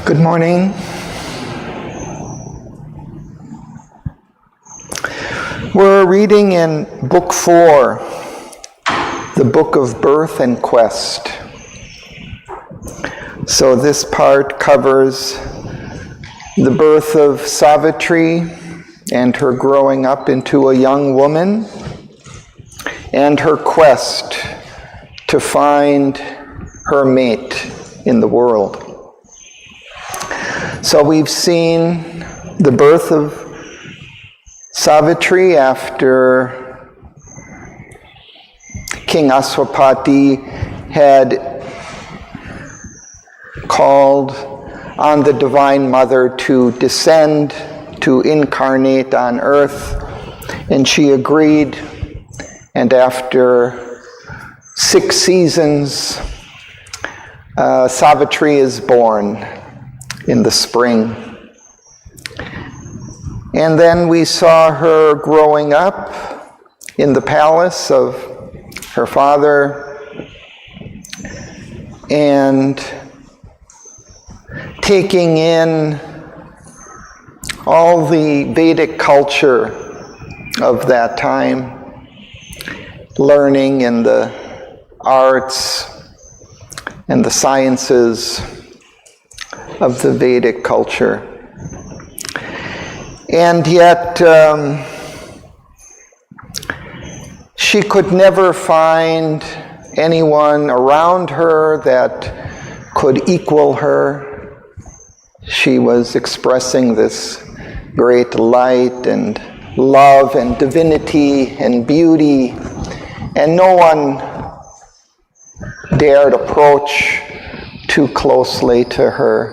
Good morning. We're reading in Book 4, the Book of Birth and Quest. So this part covers the birth of Savitri and her growing up into a young woman and her quest to find her mate in the world. So we've seen the birth of Savitri after King Aswapati had called on the Divine Mother to descend, to incarnate on earth, and she agreed And after 6 seasons, Savitri is born in the spring. And then we saw her growing up in the palace of her father and taking in all the Vedic culture of that time, learning in the arts and the sciences of the Vedic culture. And yet, she could never find anyone around her that could equal her. She was expressing this great light and love and divinity and beauty, and no one dared approach too closely to her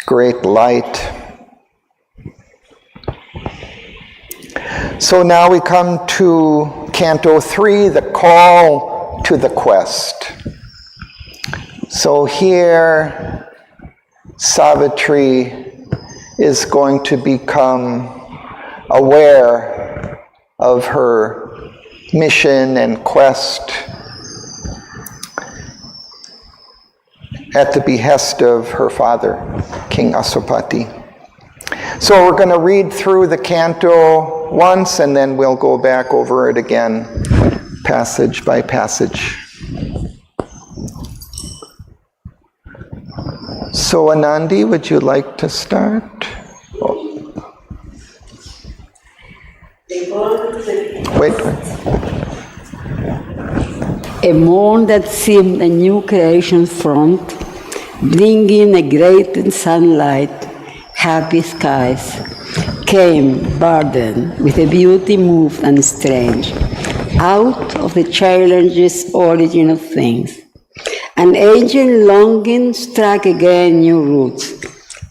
great light. So now we come to Canto 3, the call to the quest. So here, Savitri is going to become aware of her mission and quest at the behest of her father, King Aswapati. So we're going to read through the canto once, and then we'll go back over it again, passage by passage. So Anandi, would you like to start? Wait. A morn that seemed a new creation front, bringing a great sunlight, happy skies, came burdened with a beauty moved and strange, out of the challenges origin of things. An ancient longing struck again new roots.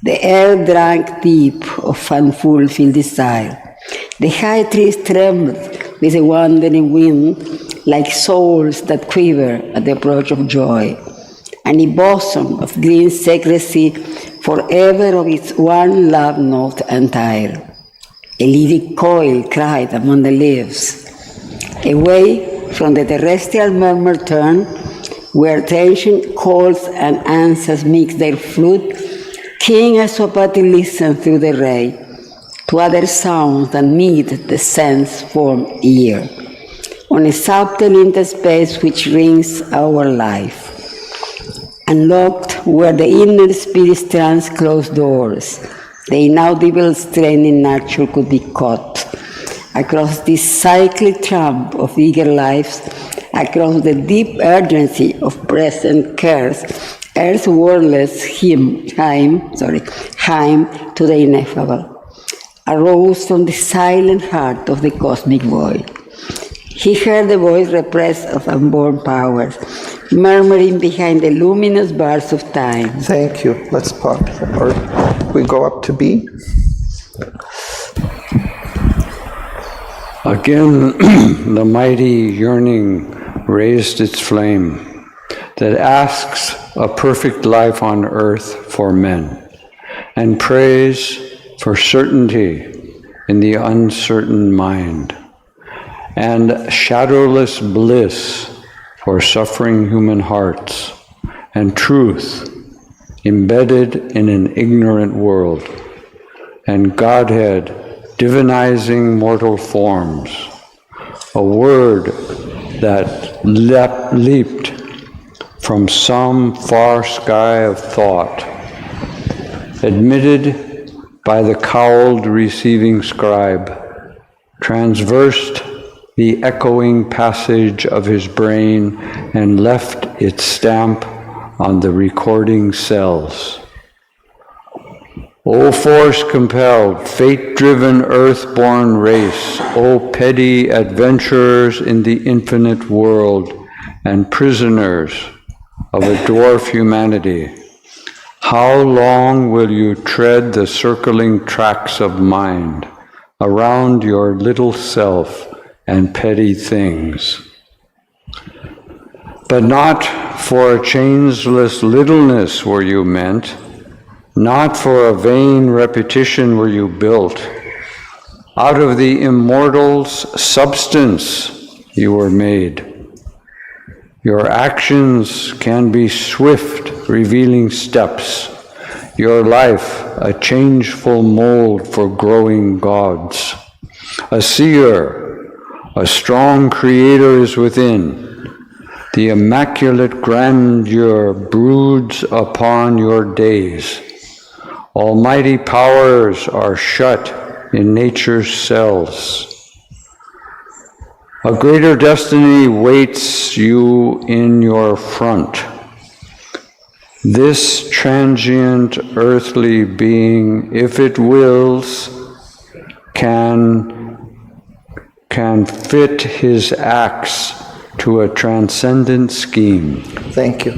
The air drank deep of unfulfilled desire. The high trees trembled with a wandering wind, like souls that quiver at the approach of joy. And a bosom of green secrecy, forever of its one love note entire. A lyric coil cried among the leaves. Away from the terrestrial murmur turned, where ancient calls and answers mix their flute, King Aswapati listened through the ray to other sounds than meet the sense-formed ear, on a subtle interspace which rings our life. Unlocked where the inner spirit stands closed doors, the inaudible strain in nature could be caught. Across this cyclic tramp of eager lives, across the deep urgency of present cares, Earth's wordless hymn to the ineffable, arose from the silent heart of the cosmic void. He heard the voice repressed of unborn powers, murmuring behind the luminous bars of time. Thank you. Let's pause. Or we go up to B. Again, the mighty yearning raised its flame that asks a perfect life on earth for men, and prays for certainty in the uncertain mind, and shadowless bliss for suffering human hearts, and truth embedded in an ignorant world, and Godhead divinizing mortal forms, a word that leaped from some far sky of thought, admitted by the cowled receiving scribe, transversed the echoing passage of his brain and left its stamp on the recording cells. O force-compelled, fate-driven, earth-born race, O petty adventurers in the infinite world and prisoners of a dwarf humanity, how long will you tread the circling tracks of mind around your little self and petty things. But not for a changeless littleness were you meant, not for a vain repetition were you built. Out of the immortal's substance you were made. Your actions can be swift, revealing steps. Your life, a changeful mold for growing gods. A seer, a strong creator is within. The immaculate grandeur broods upon your days. Almighty powers are shut in nature's cells. A greater destiny waits you in your front. This transient earthly being, if it wills, can fit his acts to a transcendent scheme. Thank you.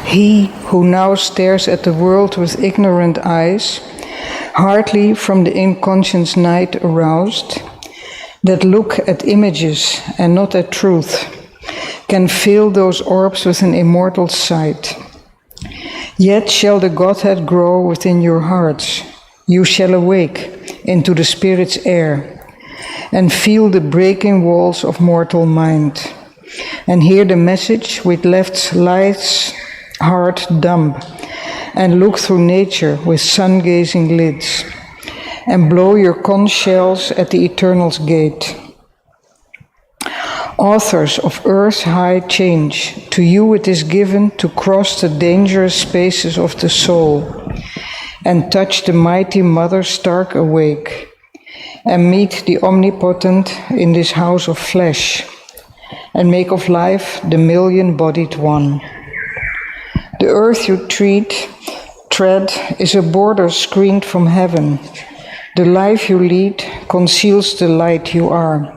He who now stares at the world with ignorant eyes, hardly from the inconscious night aroused, that look at images and not at truth, can fill those orbs with an immortal sight. Yet shall the Godhead grow within your hearts. You shall awake into the Spirit's air and feel the breaking walls of mortal mind, and hear the message which left life's heart dumb, and look through nature with sun-gazing lids, and blow your conch shells at the Eternal's gate. Authors of earth's high change, to you it is given to cross the dangerous spaces of the soul, and touch the mighty Mother stark awake, and meet the Omnipotent in this house of flesh, and make of life the million-bodied one. The earth you tread is a border screened from heaven. The life you lead conceals the light you are.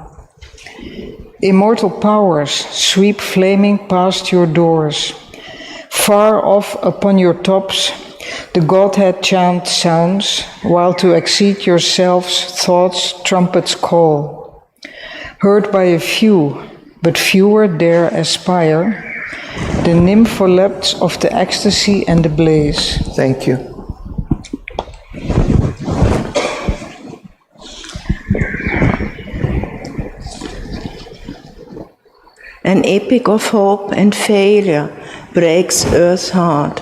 Immortal powers sweep flaming past your doors. Far off upon your tops, the Godhead chant sounds, while to exceed yourselves thoughts trumpets call. Heard by a few, but fewer dare aspire, the nympholepts of the ecstasy and the blaze. Thank you. An epic of hope and failure breaks Earth's heart.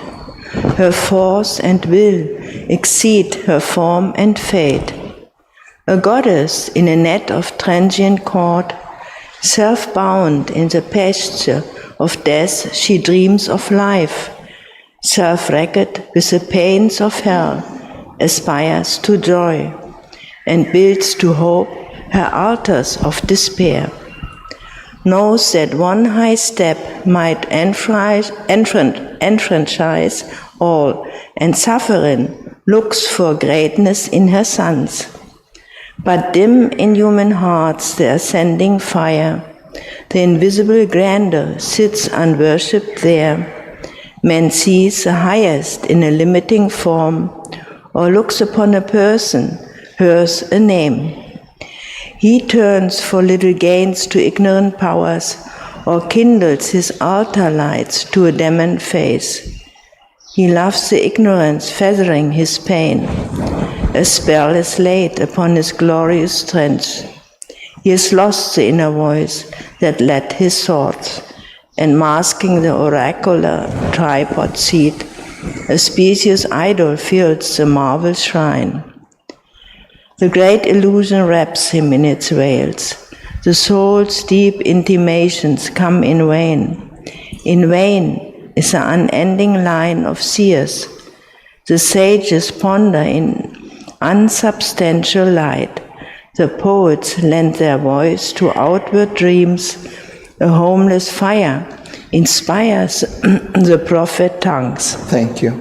Her force and will exceed her form and fate. A goddess in a net of transient cord, self-bound in the pasture of death, she dreams of life. Self-wrecked with the pains of hell, aspires to joy, and builds to hope her altars of despair. Knows that one high step might enfranchise all, and suffering looks for greatness in her sons. But dim in human hearts the ascending fire, the invisible grandeur sits unworshipped there. Man sees the highest in a limiting form, or looks upon a person, hears a name. He turns for little gains to ignorant powers, or kindles his altar lights to a demon face. He loves the ignorance feathering his pain. A spell is laid upon his glorious strength. He has lost the inner voice that led his thoughts, and masking the oracular tripod seat, a specious idol fills the marble shrine. The great illusion wraps him in its veils. The soul's deep intimations come in vain. In vain is the unending line of seers. The sages ponder in unsubstantial light. The poets lend their voice to outward dreams. A homeless fire inspires the prophet tongues. Thank you.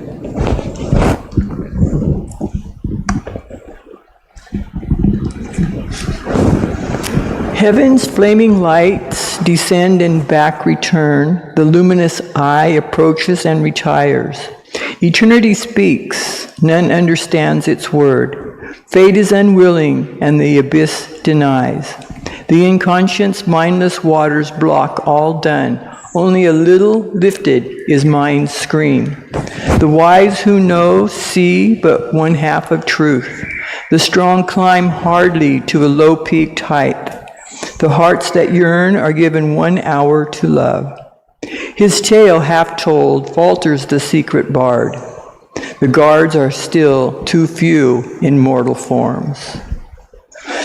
Heaven's flaming lights descend and back return. The luminous eye approaches and retires. Eternity speaks, none understands its word. Fate is unwilling, and the abyss denies. The inconscious, mindless waters block all done. Only a little lifted is mind's screen. The wise who know see but one half of truth. The strong climb hardly to a low-peaked height. The hearts that yearn are given 1 hour to love. His tale half told falters the secret bard. The guards are still too few in mortal forms.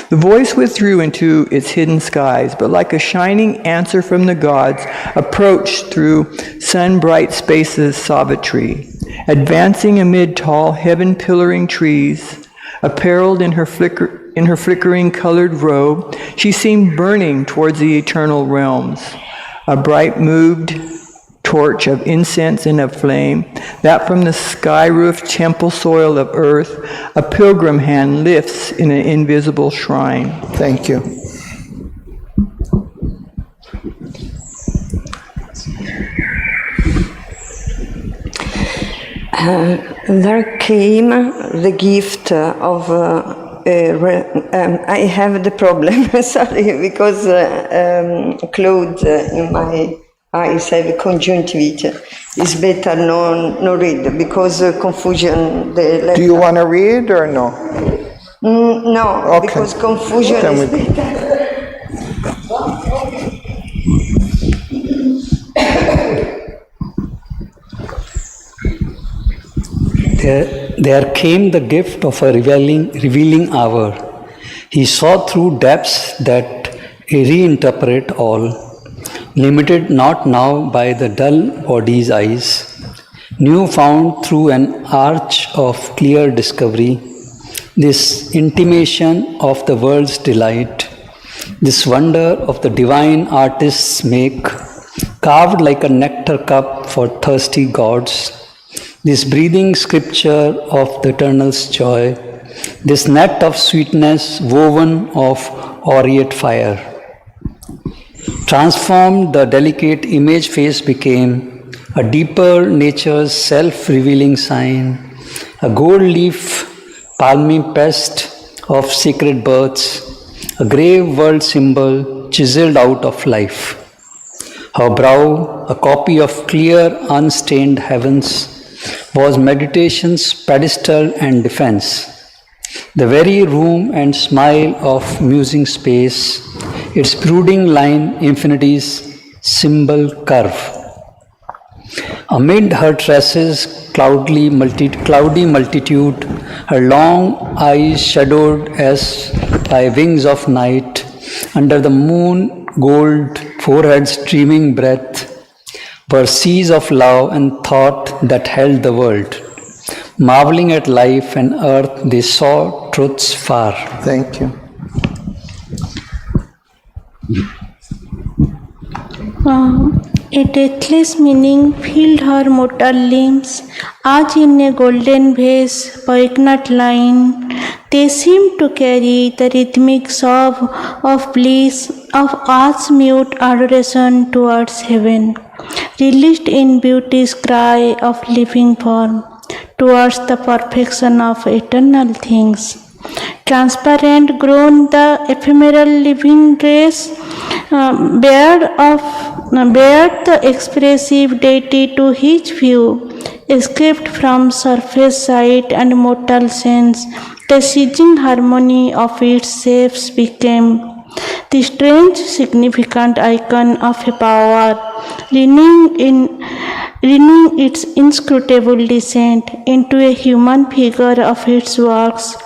The voice withdrew into its hidden skies, but like a shining answer from the gods, approached through sun-bright spaces Savitri, advancing amid tall heaven-pillaring trees, apparelled in her flickering colored robe. She seemed burning towards the eternal realms, a bright moved torch of incense and of flame, that from the sky-roofed temple soil of earth, a pilgrim hand lifts in an invisible shrine. Thank you. There came the gift of I have the problem, sorry, because cloud in my eyes have conjunctivitis. It's better no read because confusion. Do you want to read or no? No, Okay. because confusion Then is we- better. There came the gift of a revealing hour. He saw through depths that reinterpret all, limited not now by the dull body's eyes, new found through an arch of clear discovery, this intimation of the world's delight, this wonder of the divine artist's make, carved like a nectar cup for thirsty gods, this breathing scripture of the eternal's joy, this net of sweetness woven of aureate fire. Transformed, the delicate image face became a deeper nature's self-revealing sign, a gold leaf palmy pest of sacred births, a grave world symbol chiseled out of life. Her brow, a copy of clear, unstained heavens, was meditation's pedestal and defense. The very room and smile of musing space, its brooding line infinity's symbol curve. Amid her tresses cloudy multitude, her long eyes shadowed as by wings of night, under the moon gold forehead's dreaming breath, were seas of love and thought that held the world. Marveling at life and earth, they saw truths far. Thank you. A deathless meaning filled her mortal limbs, as in a golden vase, poignant line, they seemed to carry the rhythmic sob of bliss, of art's mute adoration towards heaven, released in beauty's cry of living form, towards the perfection of eternal things. Transparent grown the ephemeral living race, bared the expressive deity to his view, escaped from surface sight and mortal sense. The sizzling harmony of its shapes became the strange, significant icon of a power, leaning its inscrutable descent into a human figure of its works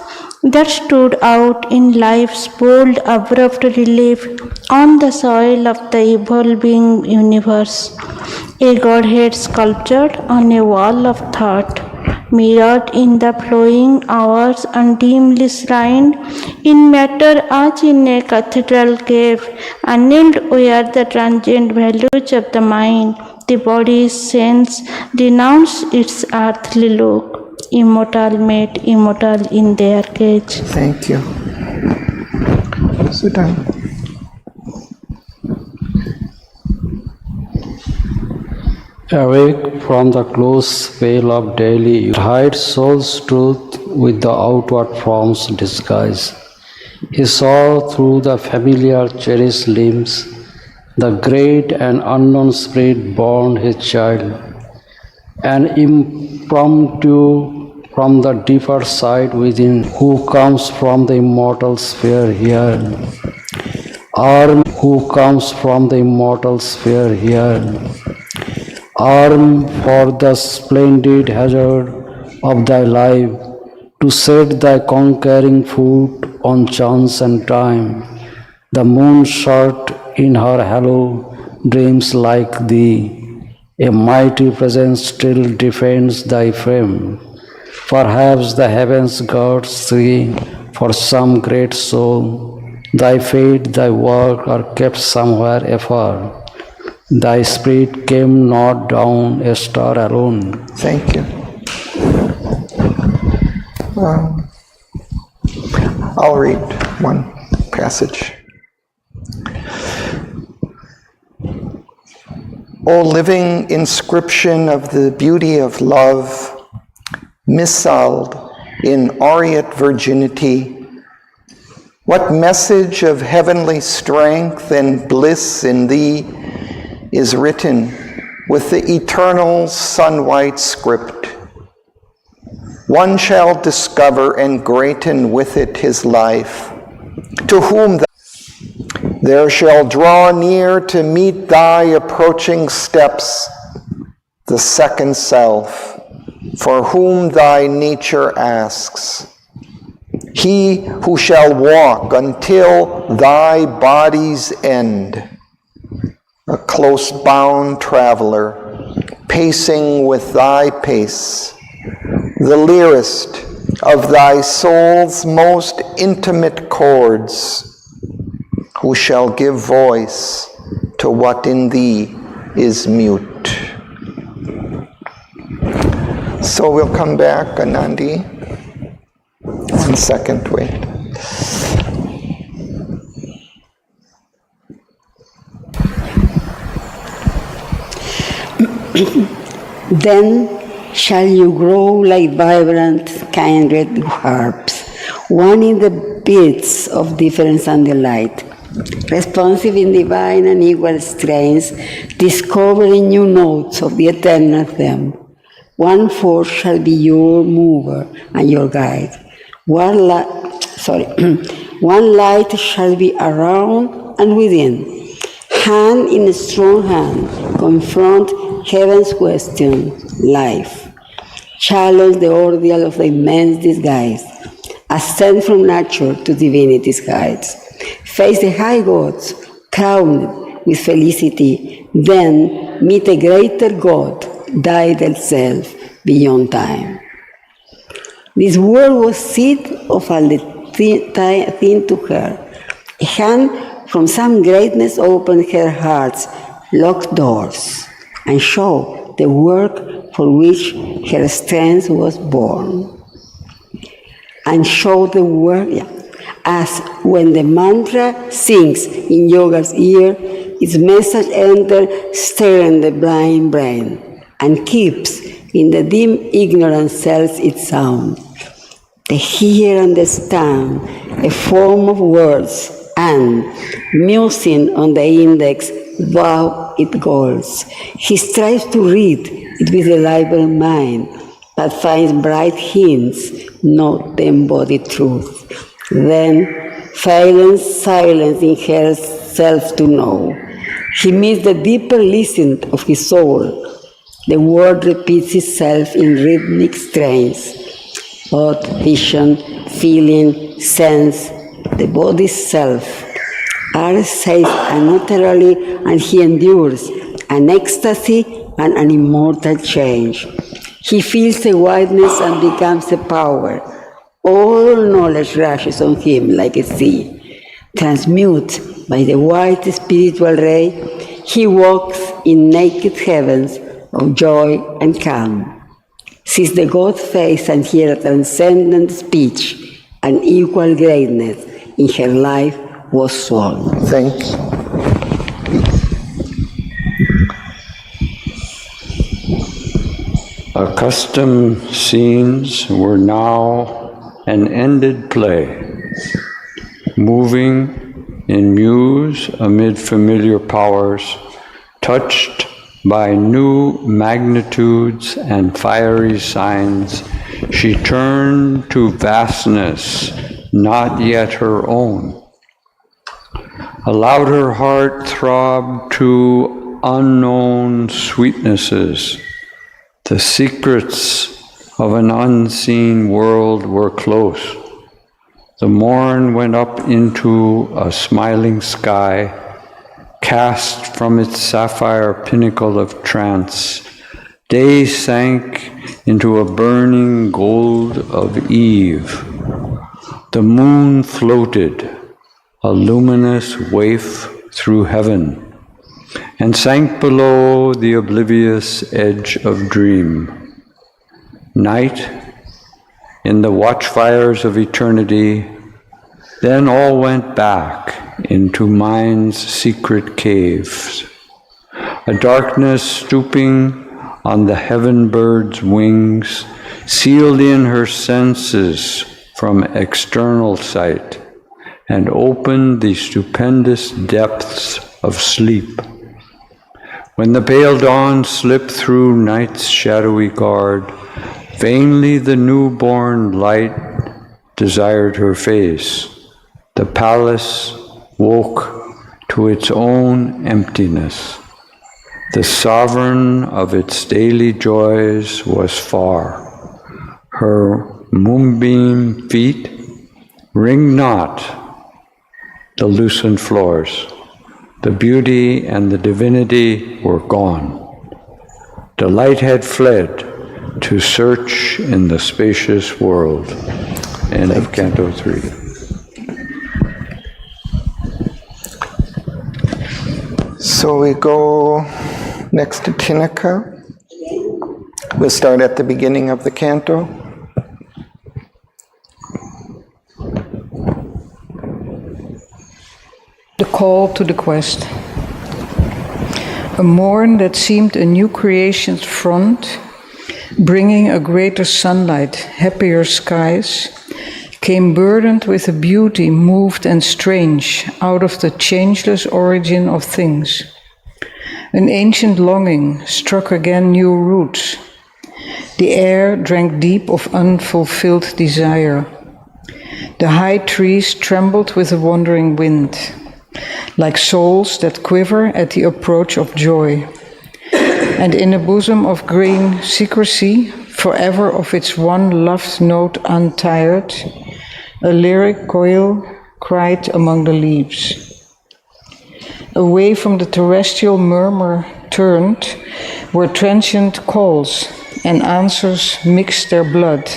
that stood out in life's bold, abrupt relief on the soil of the evolving universe. A godhead sculptured on a wall of thought, mirrored in the flowing hours and dimly shrined in matter as in a cathedral cave, annealed where the transient values of the mind, the body's sense, renounce its earthly look. Immortal made immortal in their cage. Thank you. Sit down. Awake from the close veil of daily, it hides soul's truth with the outward form's disguise. He saw through the familiar cherished limbs the great and unknown spirit born his child, an impromptu from the deeper side within, who comes from the immortal sphere here. Who comes from the immortal sphere here. Arm for the splendid hazard of thy life, to set thy conquering foot on chance and time. The moon shot in her halo dreams like thee. A mighty presence still defends thy frame. Perhaps the heavens guards thee for some great soul. Thy fate, thy work are kept somewhere afar. Thy spirit came not down a star alone. Thank you. I'll read one passage. O living inscription of the beauty of love, missaled in aureate virginity, what message of heavenly strength and bliss in thee is written with the eternal sun-white script? One shall discover and greaten with it his life, to whom there shall draw near to meet thy approaching steps the second self, for whom thy nature asks. He who shall walk until thy body's end, a close-bound traveler, pacing with thy pace, the lyrist of thy soul's most intimate chords, who shall give voice to what in thee is mute. So we'll come back, Anandi. 1 second, wait. Then shall you grow like vibrant, kindred harps, one in the beats of difference and delight, responsive in divine and equal strains, discovering new notes of the eternal theme. One force shall be your mover and your guide. One light shall be around and within. Hand in a strong hand, confront heaven's question, life. Challenge the ordeal of the immense disguise. Ascend from nature to divinity's heights. Face the high gods, crowned with felicity. Then meet a greater God, died self beyond time. This word was seed of all the thing to her. A hand from some greatness opened her heart's locked doors and showed the work for which her strength was born. And showed the work, as when the mantra sings in yoga's ear, its message enters, stirring the blind brain, and keeps in the dim ignorant cells its sound. The hear understand a form of words, and musing on the index vow it goals. He strives to read it with a liberal mind, but finds bright hints, not the embodied truth. Then silence in herself to know. He meets the deeper listen of his soul. The word repeats itself in rhythmic strains. Thought, vision, feeling, sense, the body's self are safe unutterably, and he endures an ecstasy and an immortal change. He feels a wideness and becomes a power. All knowledge rushes on him like a sea. Transmute by the white spiritual ray, he walks in naked heavens of joy and calm. Sees the God face and hears a transcendent speech, and equal greatness in her life was sworn. Thank you. Accustomed scenes were now an ended play, moving in muse amid familiar powers, touched by new magnitudes and fiery signs, she turned to vastness not yet her own, allowed her heart throb to unknown sweetnesses. The secrets of an unseen world were close. The morn went up into a smiling sky, cast from its sapphire pinnacle of trance. Day sank into a burning gold of eve. The moon floated, a luminous waif through heaven, and sank below the oblivious edge of dream. Night, in the watchfires of eternity, then all went back into mind's secret caves. A darkness stooping on the heaven bird's wings sealed in her senses from external sight and opened the stupendous depths of sleep. When the pale dawn slipped through night's shadowy guard, vainly the newborn light desired her face. The palace woke to its own emptiness. The sovereign of its daily joys was far. Her moonbeam feet ringed not the loosened floors. The beauty and the divinity were gone. The light had fled to search in the spacious world. End of Canto 3. So we go next to Tinaka. We'll start at the beginning of the canto. The call to the quest. A morn that seemed a new creation's front, bringing a greater sunlight, happier skies, came burdened with a beauty moved and strange out of the changeless origin of things. An ancient longing struck again new roots. The air drank deep of unfulfilled desire. The high trees trembled with the wandering wind, like souls that quiver at the approach of joy. And in a bosom of green secrecy, forever of its one loved note untired, a lyric coil cried among the leaves. Away from the terrestrial murmur turned, where transient calls and answers mixed their blood.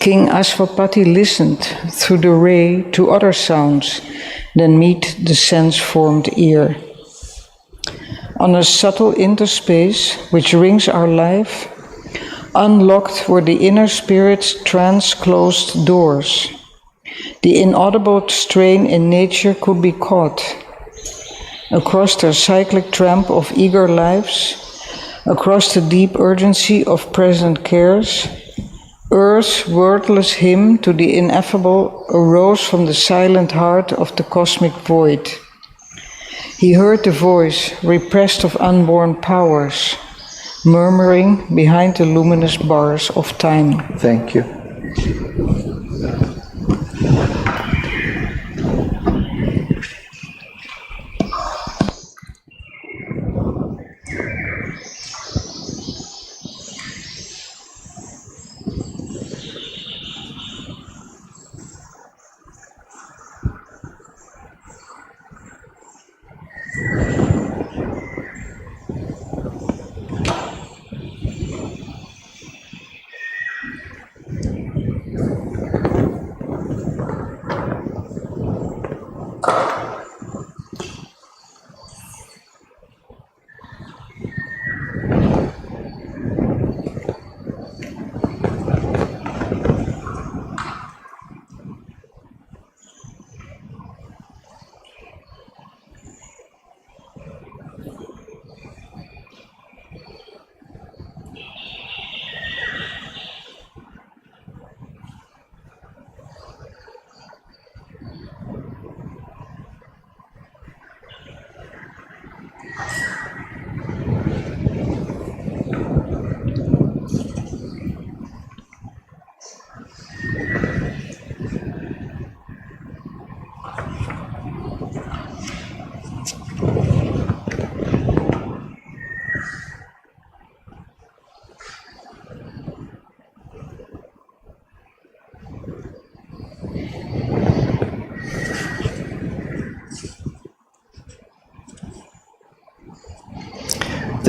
King Ashwapati listened through the ray to other sounds than meet the sense-formed ear. On a subtle interspace which rings our life, unlocked were the inner spirit's trance-closed doors. The inaudible strain in nature could be caught. Across the cyclic tramp of eager lives, across the deep urgency of present cares, Earth's wordless hymn to the ineffable arose from the silent heart of the cosmic void. He heard the voice, repressed of unborn powers, murmuring behind the luminous bars of time. Thank you.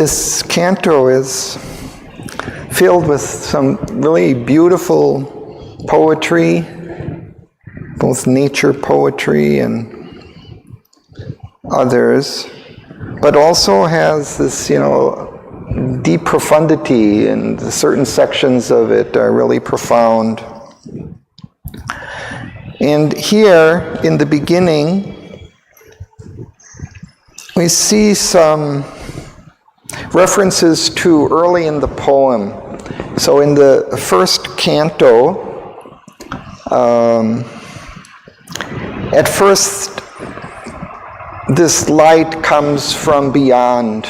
This canto is filled with some really beautiful poetry, both nature poetry and others, but also has this, deep profundity, and certain sections of it are really profound. And here, in the beginning, we see some references to early in the poem. So in the first canto, at first, this light comes from beyond.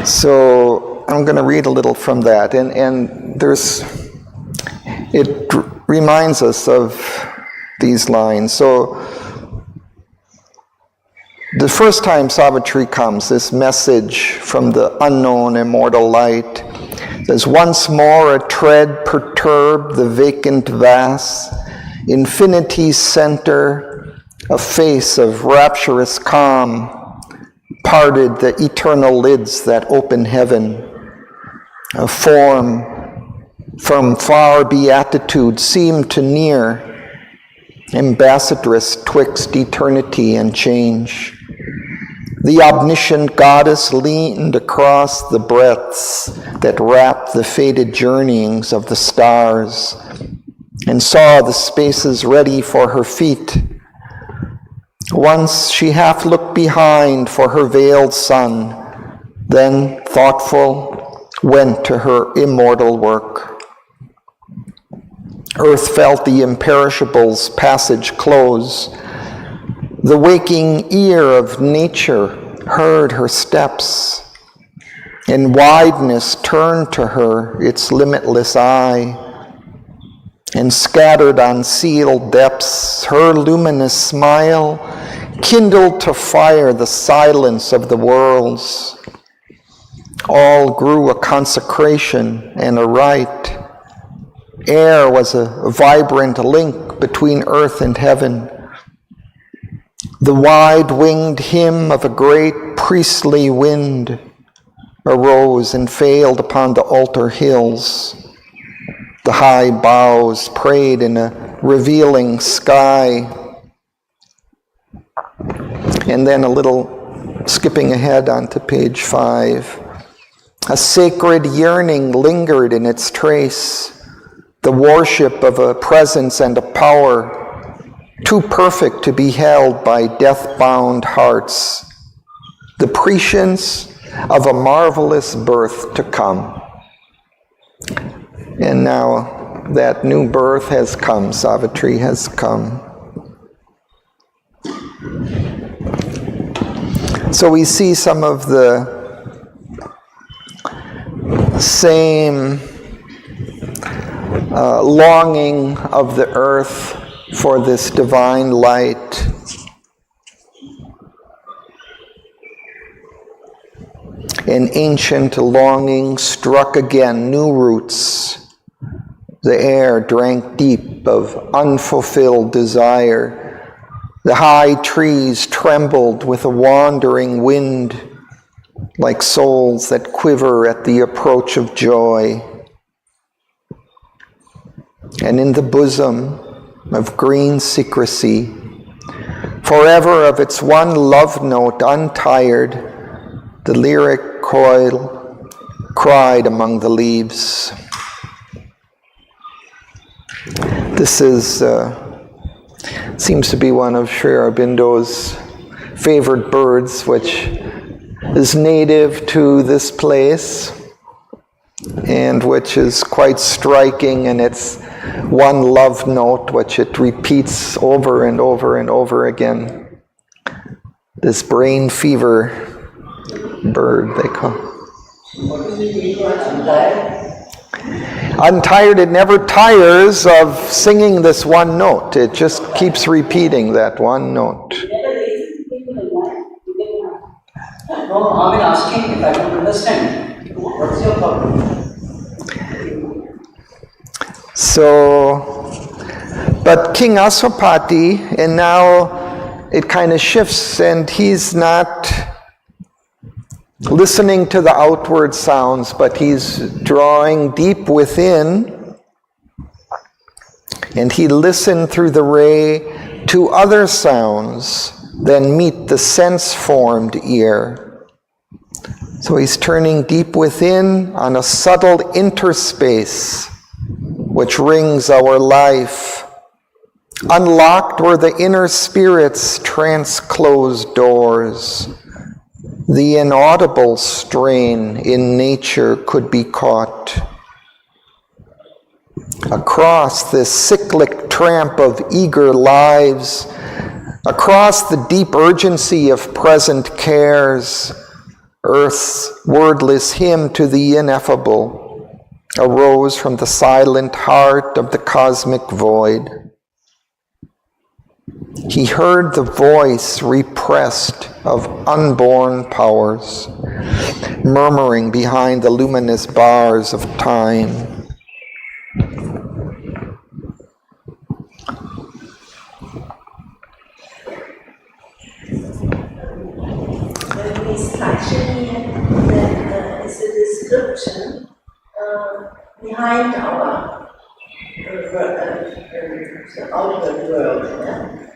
So I'm going to read a little from that, and it reminds us of these lines. So the first time Savitri comes, this message from the unknown immortal light says, once more a tread perturbed the vacant vast, infinity's center, a face of rapturous calm, parted the eternal lids that open heaven, a form from far beatitude seemed to near, ambassadress twixt eternity and change. The omniscient goddess leaned across the breadths that wrapped the faded journeyings of the stars, and saw the spaces ready for her feet. Once she half looked behind for her veiled son, then, thoughtful, went to her immortal work. Earth felt the imperishable's passage close. The waking ear of nature heard her steps, and wideness turned to her its limitless eye, and scattered on sealed depths her luminous smile kindled to fire the silence of the worlds. All grew a consecration and a rite. Air was a vibrant link between earth and heaven. The wide-winged hymn of a great priestly wind arose and failed upon the altar hills. The high boughs prayed in a revealing sky. And then a little skipping ahead onto page 5. A sacred yearning lingered in its trace, the worship of a presence and a power too perfect to be held by death-bound hearts, the prescience of a marvelous birth to come. And now that new birth has come, Savitri has come. So we see some of the same longing of the earth for this divine light. An ancient longing struck again new roots. The air drank deep of unfulfilled desire. The high trees trembled with a wandering wind, like souls that quiver at the approach of joy. And in the bosom of green secrecy, forever of its one love note untired, the lyric coil cried among the leaves. This is seems to be one of Sri Aurobindo's favorite birds, which is native to this place and which is quite striking in its one love note, which it repeats over and over and over again. This brain fever bird, they call it. Untired, it never tires of singing this one note. It just keeps repeating that one note. No, I'm asking if I don't understand. What's your problem? So, but King Aswapati, and now it kind of shifts, and he's not listening to the outward sounds, but he's drawing deep within, and he listened through the ray to other sounds than meet the sense-formed ear. So he's turning deep within on a subtle interspace which rings our life. Unlocked were the inner spirit's trance-closed doors. The inaudible strain in nature could be caught. Across this cyclic tramp of eager lives, across the deep urgency of present cares, Earth's wordless hymn to the ineffable arose from the silent heart of the cosmic void. He heard the voice repressed of unborn powers, murmuring behind the luminous bars of time. When we structure here, that is a description behind our the outward world,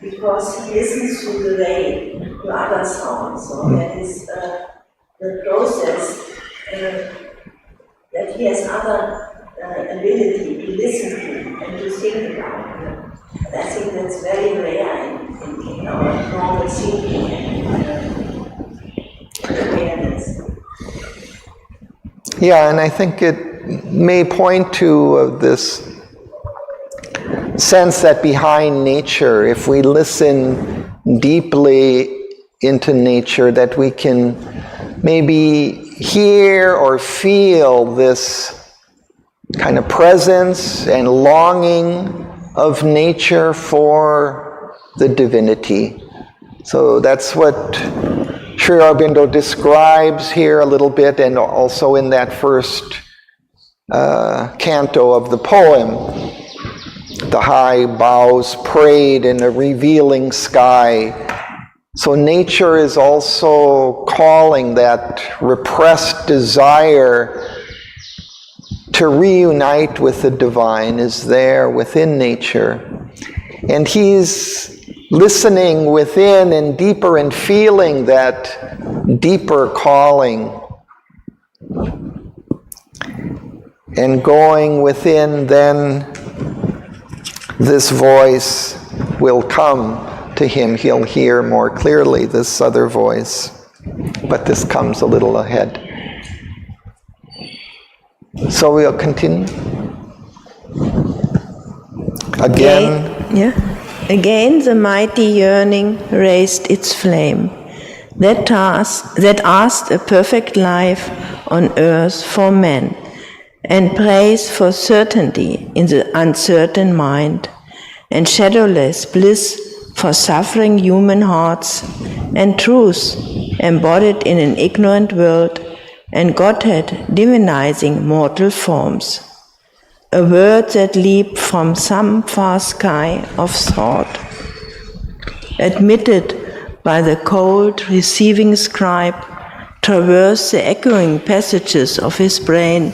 because he listens to the rain, to other sounds. So that is the process that he has other ability to listen to and to think about. And I think that's very rare in our normal thinking and awareness. Yeah, and I think it may point to this sense that behind nature, if we listen deeply into nature, that we can maybe hear or feel this kind of presence and longing of nature for the divinity. So that's what Sri Aurobindo describes here a little bit, and also in that first canto of the poem. The high boughs prayed in a revealing sky. So nature is also calling that repressed desire to reunite with the divine is there within nature. And he's listening within and deeper and feeling that deeper calling. And going within, then this voice will come to him. He'll hear more clearly this other voice. But this comes a little ahead. So we'll continue. Again, the mighty yearning raised its flame. That asked a perfect life on earth for men, and praise for certainty in the uncertain mind, and shadowless bliss for suffering human hearts, and truth embodied in an ignorant world, and Godhead divinizing mortal forms. A word that leaped from some far sky of thought, admitted by the cold receiving scribe, traversed the echoing passages of his brain,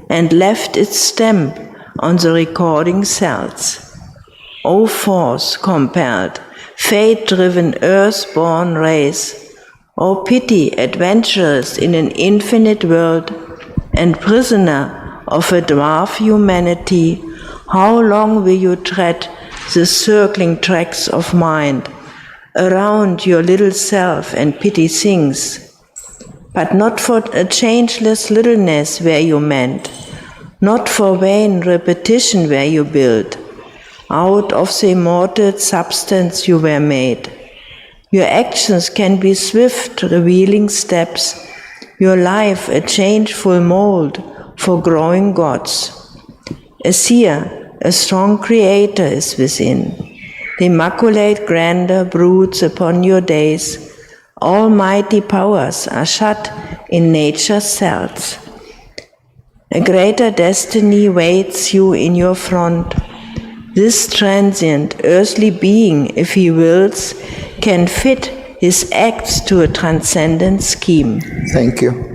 and left its stamp on the recording cells. O force compelled, fate-driven earth-born race, O pity adventurous in an infinite world, and prisoner of a dwarf humanity, how long will you tread the circling tracks of mind, around your little self and pity sings? But not for a changeless littleness were you meant, not for vain repetition were you built. Out of the immortal substance you were made. Your actions can be swift, revealing steps, your life a changeful mold for growing gods. A seer, a strong creator is within. The immaculate grandeur broods upon your days. Almighty powers are shut in nature's cells. A greater destiny waits you in your front. This transient earthly being, if he wills, can fit his acts to a transcendent scheme. Thank you.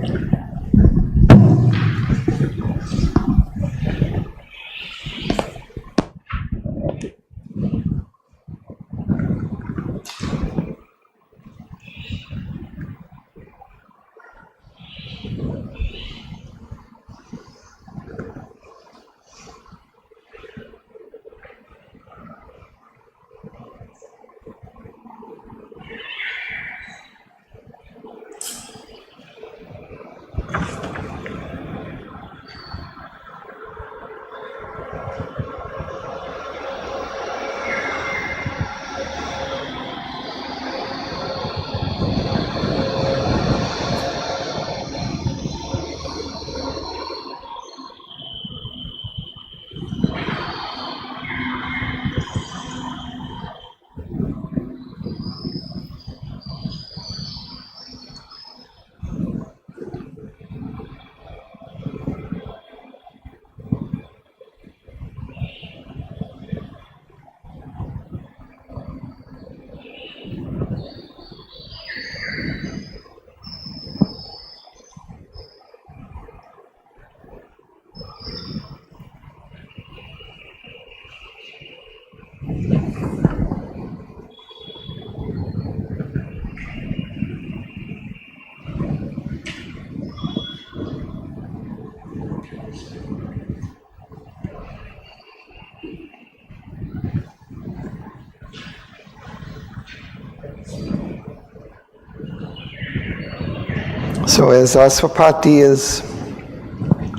So as Aswapati is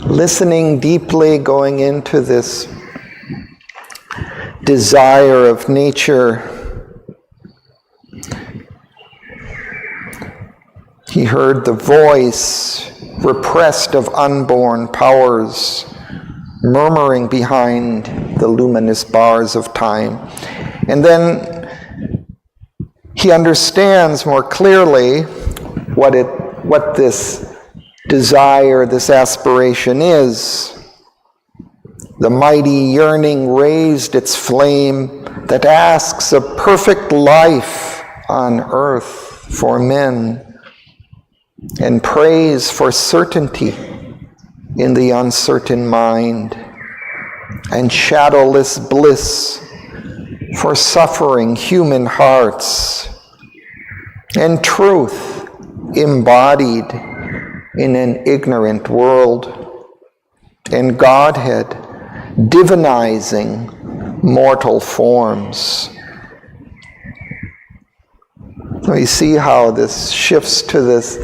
listening deeply, going into this desire of nature, he heard the voice, repressed, of unborn powers murmuring behind the luminous bars of time. And then he understands more clearly what this desire, this aspiration is. The mighty yearning raised its flame that asks a perfect life on earth for men, and prays for certainty in the uncertain mind, and shadowless bliss for suffering human hearts, and truth embodied in an ignorant world, and Godhead divinizing mortal forms. So you see how this shifts to this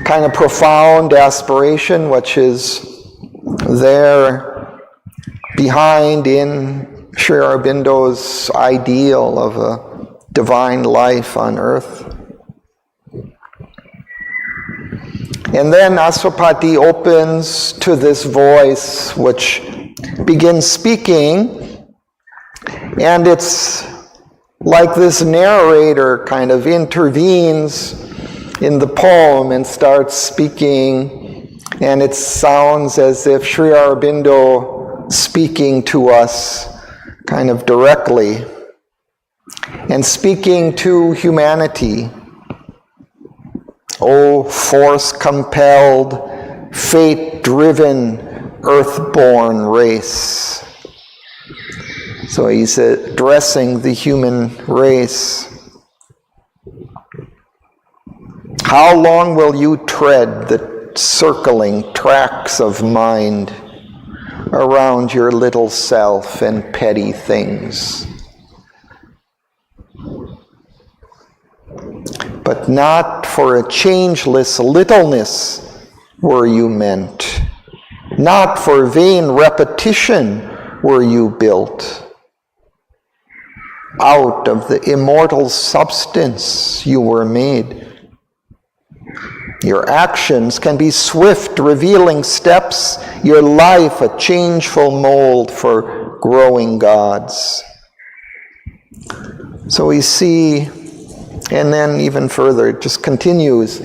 kind of profound aspiration, which is there behind in Sri Aurobindo's ideal of a divine life on earth. And then Aswapati opens to this voice which begins speaking, and it's like this narrator kind of intervenes in the poem and starts speaking, and it sounds as if Sri Aurobindo speaking to us kind of directly, and speaking to humanity. O force-compelled, fate-driven, earth-born race. So he's addressing the human race. How long will you tread the circling tracks of mind around your little self and petty things? But not for a changeless littleness were you meant. Not for vain repetition were you built. Out of the immortal substance you were made. Your actions can be swift, revealing steps, your life a changeful mold for growing gods. So we see, and then even further, it just continues,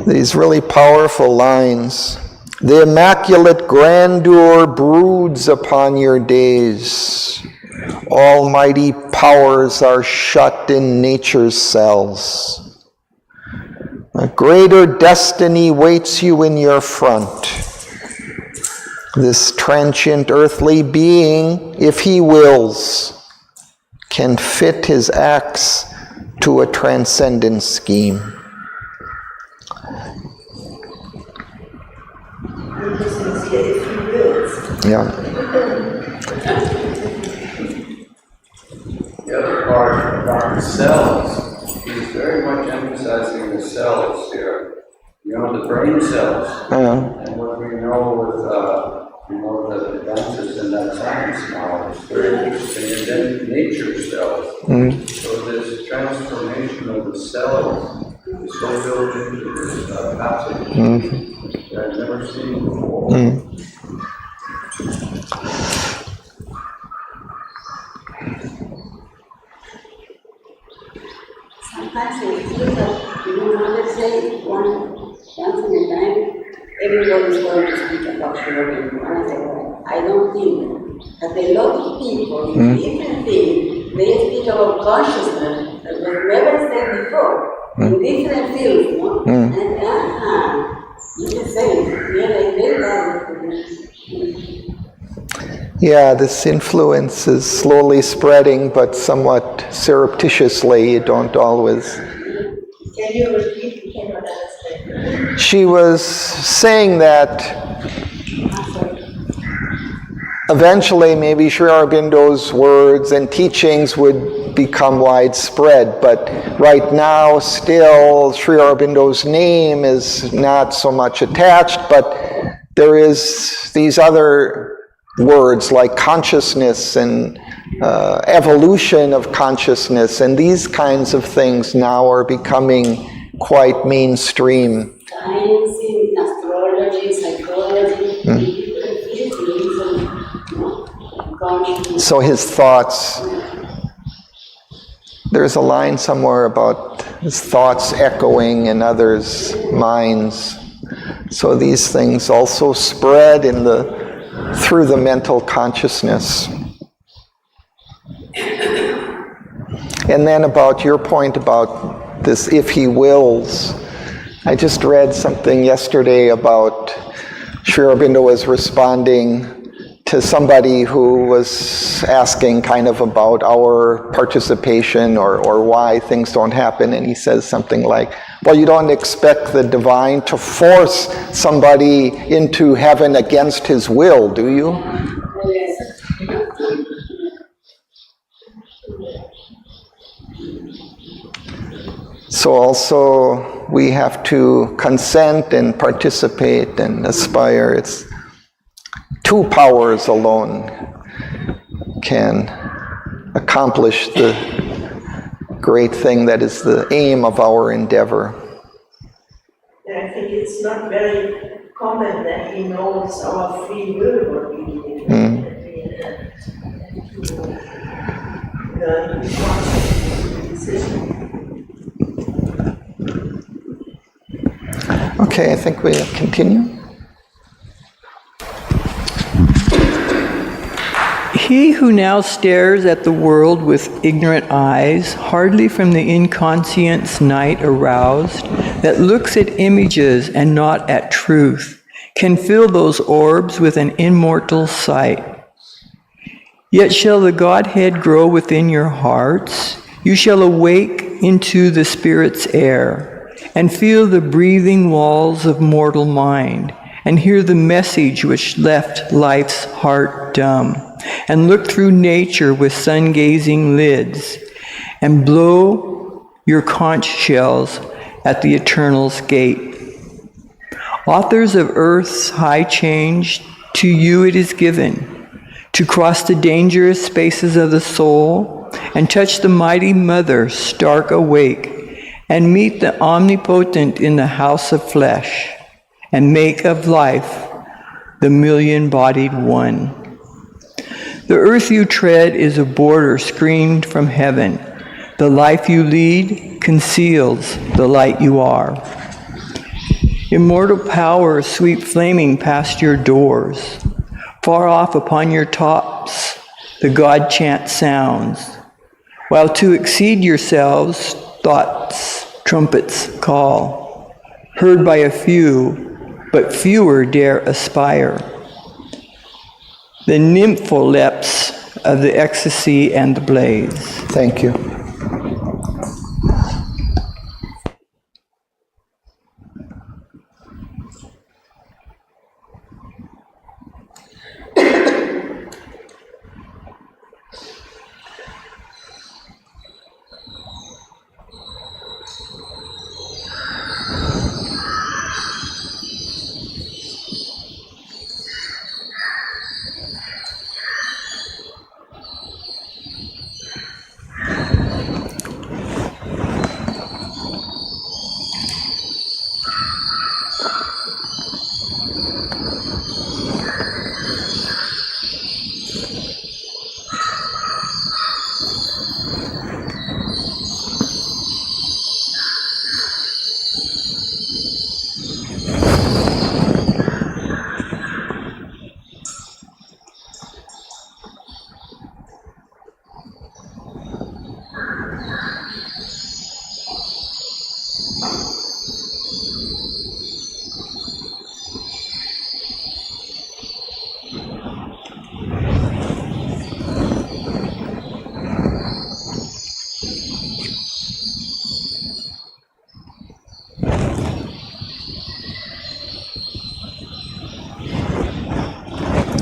these really powerful lines. The immaculate grandeur broods upon your days. Almighty powers are shut in nature's cells. A greater destiny waits you in your front. This transient earthly being, if he wills, can fit his acts to a transcendent scheme. Yeah. The other part about the cells, he's very much emphasizing the cells here. You know, the brain cells. And what we know with, the advances in that science now is very interesting. And then nature cells. So this transformation of the cells is so built into this passage that I've never seen before. Sometimes I feel that, let's say once in a time, everybody is going to speak about Auroville. I don't think that a lot of people in different things, they speak about consciousness, as we never said before, in different fields, no? And it's the same. Yeah, this influence is slowly spreading, but somewhat surreptitiously. You don't always. Can you repeat? We cannot understand. She was saying that eventually maybe Sri Aurobindo's words and teachings would become widespread, but right now still Sri Aurobindo's name is not so much attached, but there is these other words like consciousness and evolution of consciousness, and these kinds of things now are becoming quite mainstream. Science, in astrology, psychology, consciousness. So his thoughts, there's a line somewhere about his thoughts echoing in others' minds. So these things also spread through the mental consciousness. And then about your point about this, if he wills, I just read something yesterday about Sri Aurobindo was responding to somebody who was asking kind of about our participation or why things don't happen, and he says something like, well, you don't expect the divine to force somebody into heaven against his will, do you? So also we have to consent and participate and aspire. It's two powers alone can accomplish the great thing that is the aim of our endeavor. I think it's not very common that he knows our free will what we do. The decision. Okay, I think we'll continue. He who now stares at the world with ignorant eyes, hardly from the inconscience night aroused, that looks at images and not at truth, can fill those orbs with an immortal sight. Yet shall the Godhead grow within your hearts, you shall awake into the Spirit's air, and feel the breathing walls of mortal mind, and hear the message which left life's heart dumb, and look through nature with sun-gazing lids, and blow your conch shells at the eternal's gate. Authors of earth's high change, to you it is given, to cross the dangerous spaces of the soul, and touch the mighty mother stark awake, and meet the omnipotent in the house of flesh, and make of life the million-bodied one. The earth you tread is a border screened from heaven. The life you lead conceals the light you are. Immortal powers sweep flaming past your doors. Far off upon your tops, the God chant sounds, while to exceed yourselves, thoughts, trumpets call, heard by a few, but fewer dare aspire. The nympholeps of the ecstasy and the blaze. Thank you.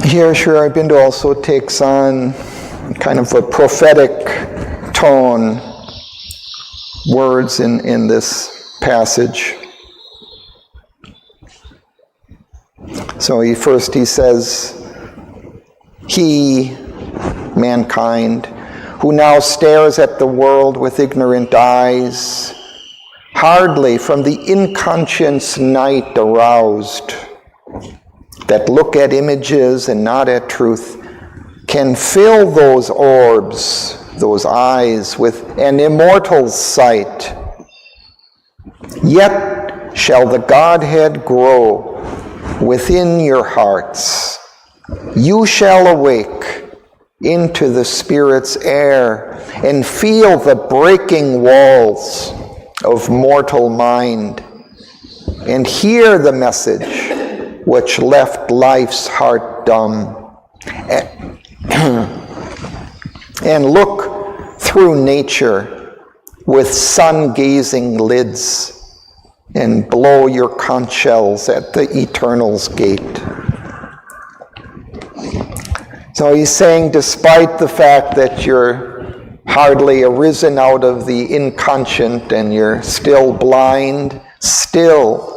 Here, Sri Aurobindo also takes on kind of a prophetic tone, words in this passage. So he says, he, mankind, who now stares at the world with ignorant eyes, hardly from the inconscious night aroused, that look at images and not at truth, can fill those orbs, those eyes, with an immortal sight. Yet shall the Godhead grow within your hearts. You shall awake into the Spirit's air and feel the breaking walls of mortal mind, and hear the message which left life's heart dumb, and look through nature with sun-gazing lids, and blow your conch shells at the eternal's gate. So he's saying, despite the fact that you're hardly arisen out of the inconscient and you're still blind, still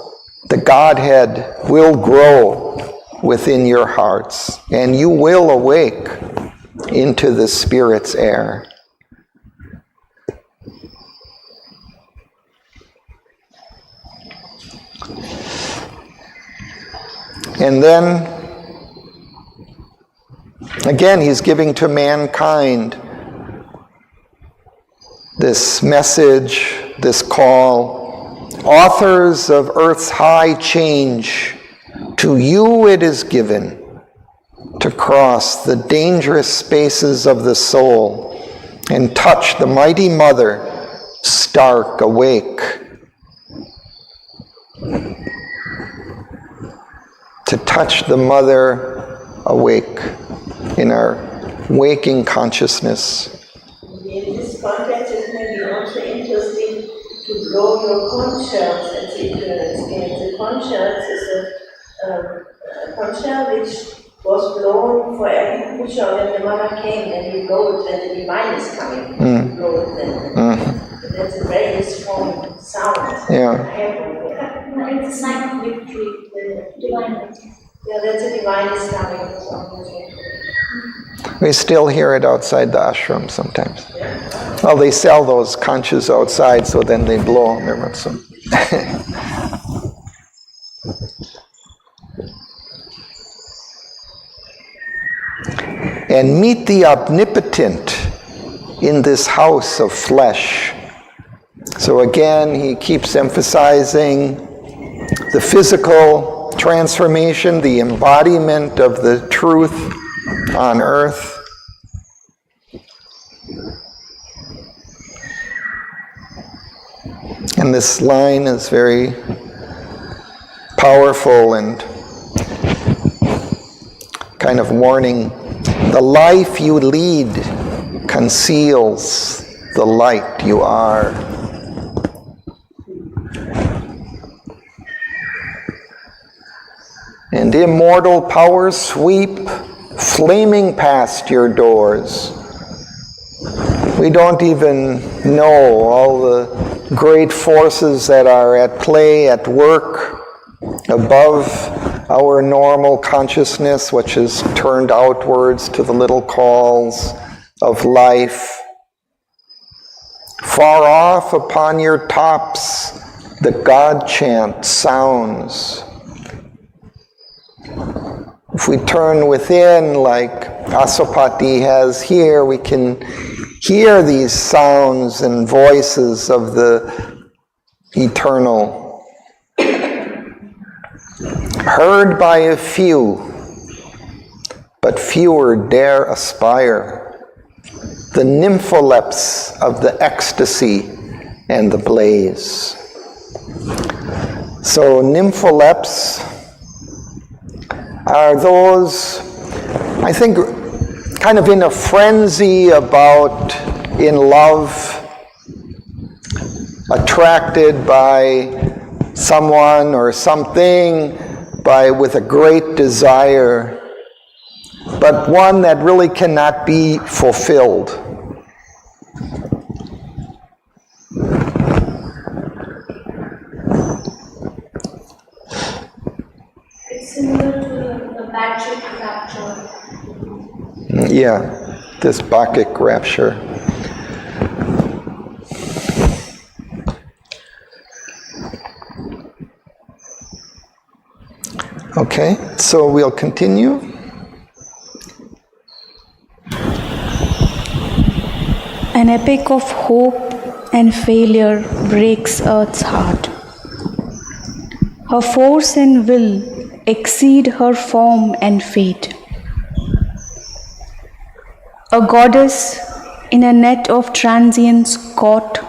the Godhead will grow within your hearts, and you will awake into the Spirit's air. And then, again, he's giving to mankind this message, this call. Authors of earth's high change, to you it is given to cross the dangerous spaces of the soul and touch the mighty mother, stark awake. To touch the mother awake in our waking consciousness. In this context, it may be also interesting to blow your conch shells at the ignorance game. The conch shells is a conch shell which was blown for every puja when the mother came, and you blow it when the divine is coming. You blow it then. That's a very strong sound. It's a sign of victory, the divine. Yeah, that's a divine is coming. We still hear it outside the ashram sometimes. Well, they sell those conches outside, so then they blow them. And meet the omnipotent in this house of flesh. So again, he keeps emphasizing the physical transformation, the embodiment of the truth on earth. And this line is very powerful and kind of warning. The life you lead conceals the light you are. And immortal powers sweep flaming past your doors. We don't even know all the great forces that are at play, at work, above our normal consciousness, which is turned outwards to the little calls of life. Far off upon your tops, the God chant sounds. If we turn within, like Asapati has here, we can hear these sounds and voices of the eternal, heard by a few, but fewer dare aspire. The nympholeps of the ecstasy and the blaze. So nympholeps are those, I think, kind of in a frenzy about, in love, attracted by someone or something, with a great desire, but one that really cannot be fulfilled. It's similar to the Bacchic rapture. Yeah, this Bacchic rapture. Okay, so we'll continue. An epic of hope and failure breaks Earth's heart. Her force and will exceed her form and fate. A goddess in a net of transience caught,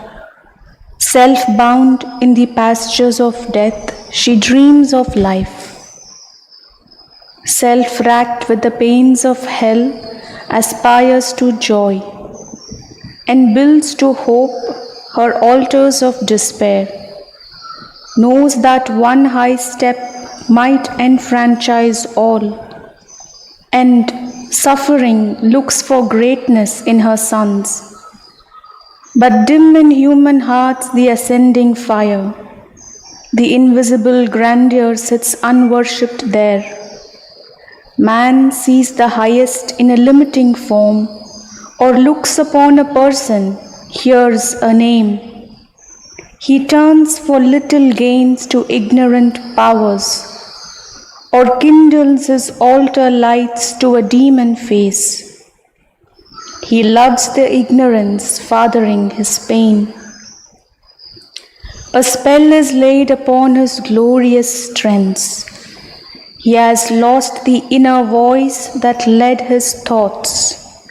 self-bound in the pastures of death, she dreams of life. Self-racked with the pains of hell, aspires to joy, and builds to hope her altars of despair, knows that one high step might enfranchise all, and suffering looks for greatness in her sons. But dim in human hearts the ascending fire, the invisible grandeur sits unworshipped there. Man sees the highest in a limiting form, or looks upon a person, hears a name. He turns for little gains to ignorant powers, or kindles his altar lights to a demon face. He loves the ignorance fathering his pain. A spell is laid upon his glorious strengths. He has lost the inner voice that led his thoughts,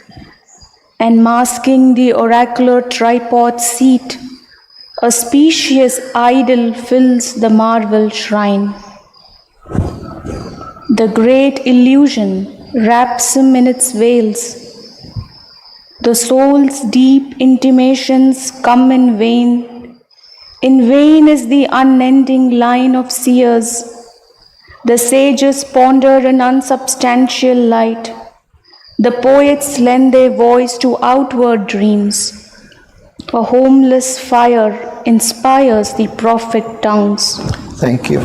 and masking the oracular tripod seat, a specious idol fills the marble shrine. The great illusion wraps him in its veils. The soul's deep intimations come in vain. In vain is the unending line of seers. The sages ponder in unsubstantial light. The poets lend their voice to outward dreams. A homeless fire inspires the prophet tongues. Thank you.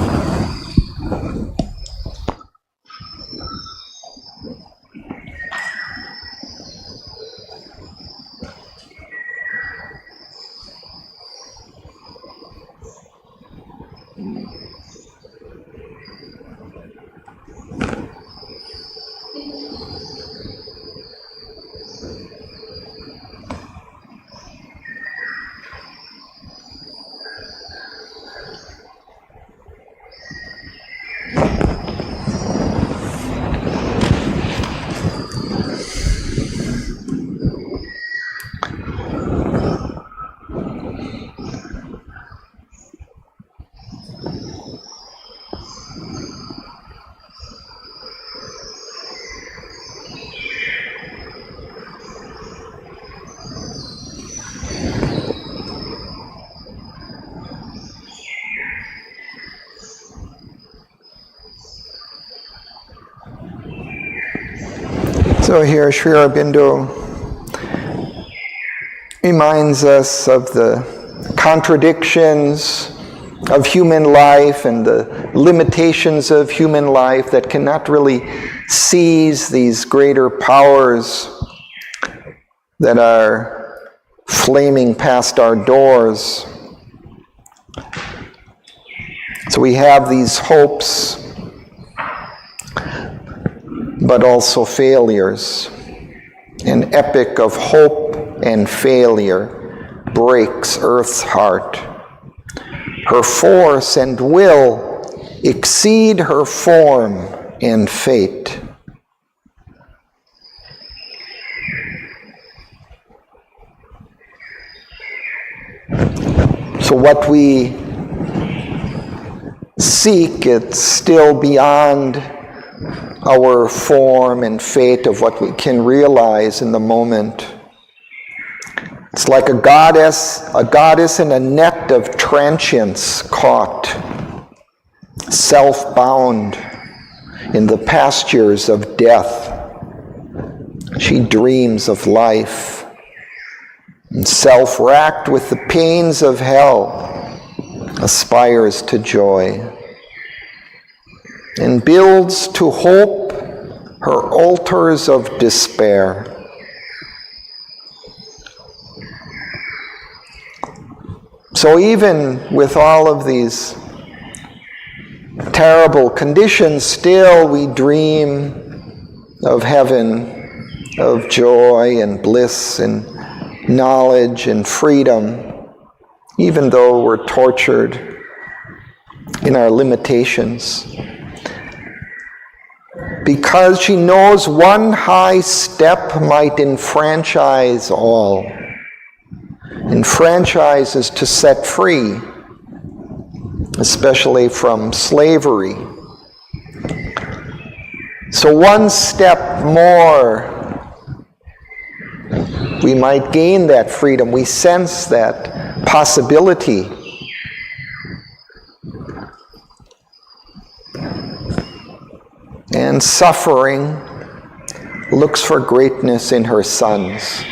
So here Sri Aurobindo reminds us of the contradictions of human life and the limitations of human life that cannot really seize these greater powers that are flaming past our doors. So we have these hopes, but also failures. An epic of hope and failure breaks Earth's heart. Her force and will exceed her form and fate. So what we seek, it's still beyond our form and fate of what we can realize in the moment. It's like a goddess in a net of transience caught, self-bound in the pastures of death. She dreams of life, and self-racked with the pains of hell, aspires to joy, and builds to hope her altars of despair. So even with all of these terrible conditions, still we dream of heaven, of joy and bliss and knowledge and freedom, even though we're tortured in our limitations. Because she knows one high step might enfranchise all. Enfranchise is to set free, especially from slavery. So one step more, we might gain that freedom. We sense that possibility. And suffering looks for greatness in her sons.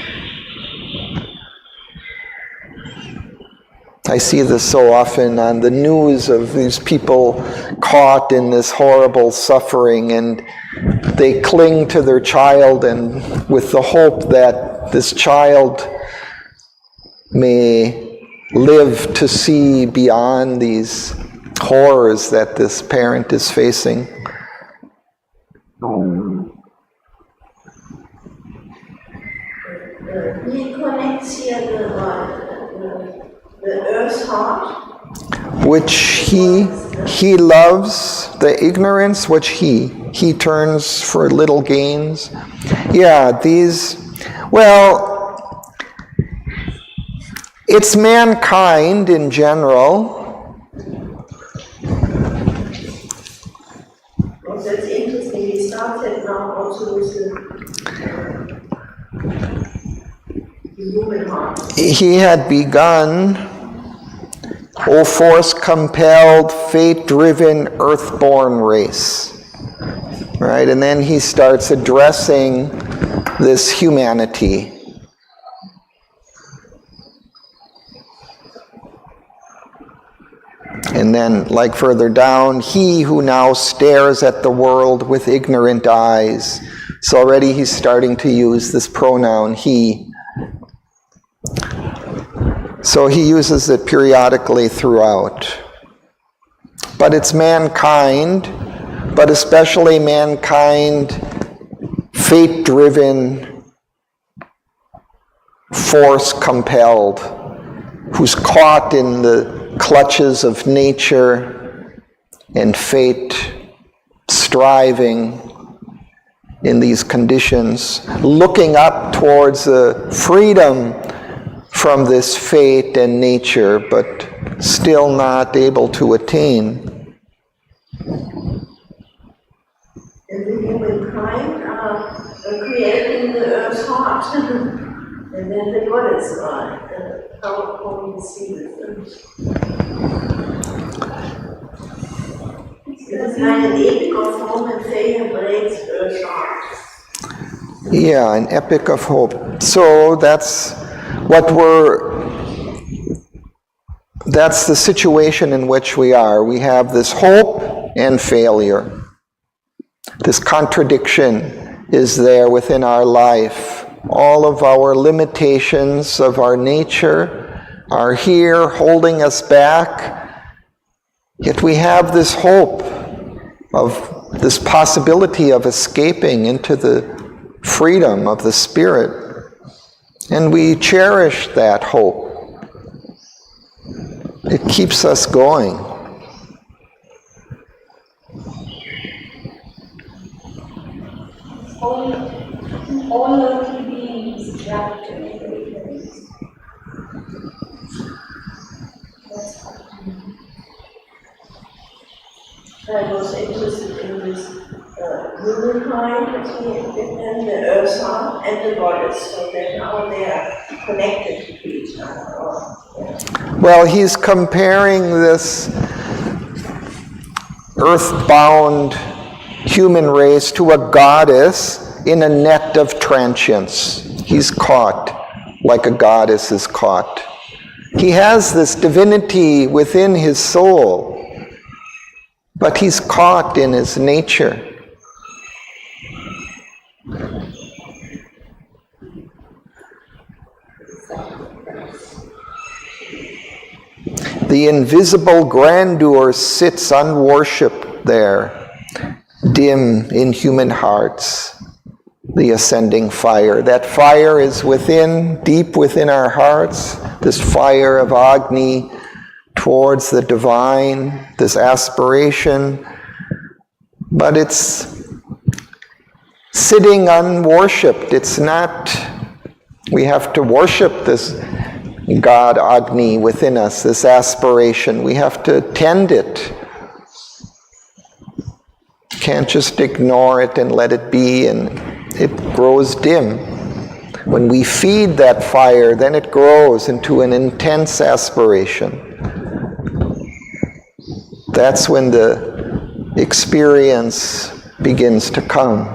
I see this so often on the news of these people caught in this horrible suffering, and they cling to their child and with the hope that this child may live to see beyond these horrors that this parent is facing. He connects here the earth's heart, which he loves, the ignorance which he turns for little gains. Yeah, it's mankind in general. Also, it's interesting, he started now also with the human heart. He had begun, O force-compelled, fate-driven, earth-born race. Right? And then he starts addressing this humanity. And then, like further down, he who now stares at the world with ignorant eyes. So already he's starting to use this pronoun, he. So he uses it periodically throughout. But it's mankind, but especially mankind, fate-driven, force-compelled, who's caught in the clutches of nature and fate, striving in these conditions, looking up towards the freedom from this fate and nature, but still not able to attain. And the humankind are creating the earth's heart. And then the goddess are. How can we see this? It's eine ewige Form and Fehler breaks Earth's heart. Yeah, an epic of hope. So that's the situation in which we are. We have this hope and failure. This contradiction is there within our life. All of our limitations of our nature are here holding us back. Yet we have this hope of this possibility of escaping into the freedom of the Spirit. And we cherish that hope. It keeps us going. All earthly beings trapped in ignorance. I was interested in this humankind and the earth and the goddess, so that now they are connected to each other. Well, he's comparing this earthbound human race to a goddess in a net of transience. He's caught like a goddess is caught. He has this divinity within his soul, but he's caught in his nature. The invisible grandeur sits unworshipped there, dim in human hearts. The ascending fire. That fire is within, deep within our hearts, this fire of Agni towards the divine, this aspiration, but it's sitting unworshipped. It's not, we have to worship this God Agni within us, this aspiration. We have to tend it. Can't just ignore it and let it be, and it grows dim. When we feed that fire, then it grows into an intense aspiration. That's when the experience begins to come.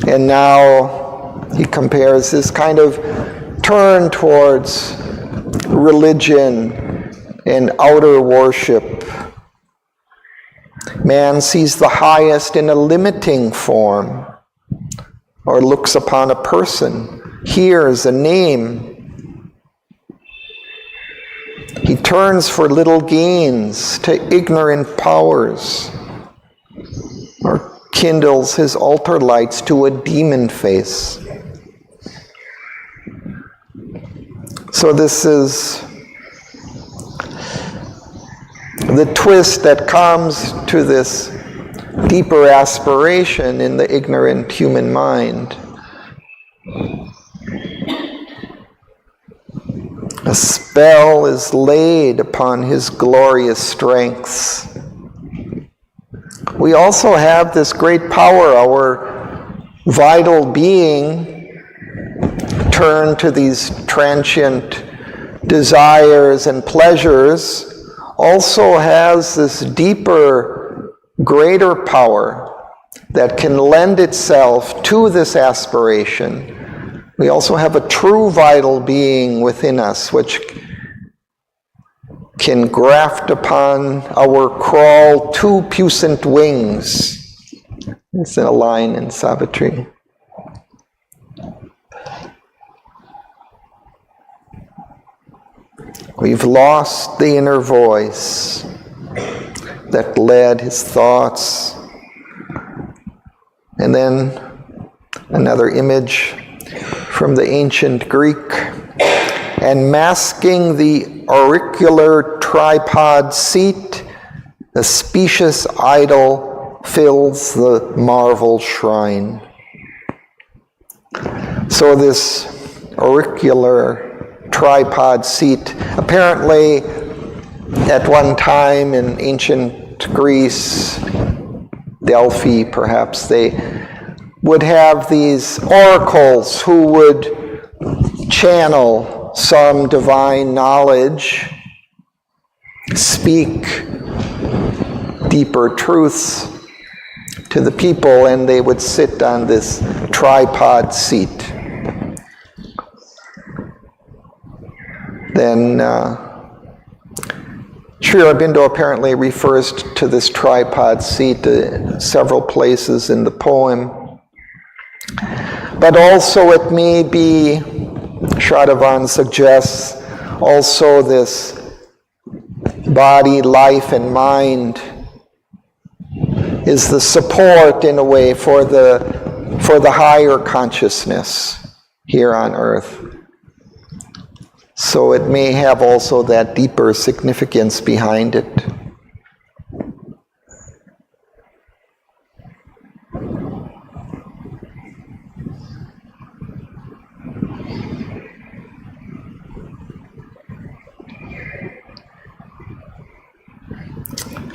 And now he compares this kind of turn towards religion and outer worship. Man sees the highest in a limiting form, or looks upon a person, hears a name. He turns for little gains to ignorant powers, or kindles his altar lights to a demon face. So this is the twist that comes to this deeper aspiration in the ignorant human mind. A spell is laid upon his glorious strengths. We also have this great power, our vital being, turned to these transient desires and pleasures, also has this deeper, greater power that can lend itself to this aspiration. We also have a true vital being within us, which can graft upon our crawl two puissant wings. It's in a line in Savitri. We've lost the inner voice that led his thoughts. And then another image from the ancient Greek. And masking the auricular tripod seat, a specious idol fills the marble shrine. So this auricular tripod seat, apparently at one time in ancient Greece, Delphi perhaps, they would have these oracles who would channel some divine knowledge, speak deeper truths to the people, and they would sit on this tripod seat. Then Sri Aurobindo apparently refers to this tripod seat several places in the poem. But also it may be, Shraddhavan suggests, also this body, life, and mind is the support, in a way, for the higher consciousness here on earth. So it may have also that deeper significance behind it.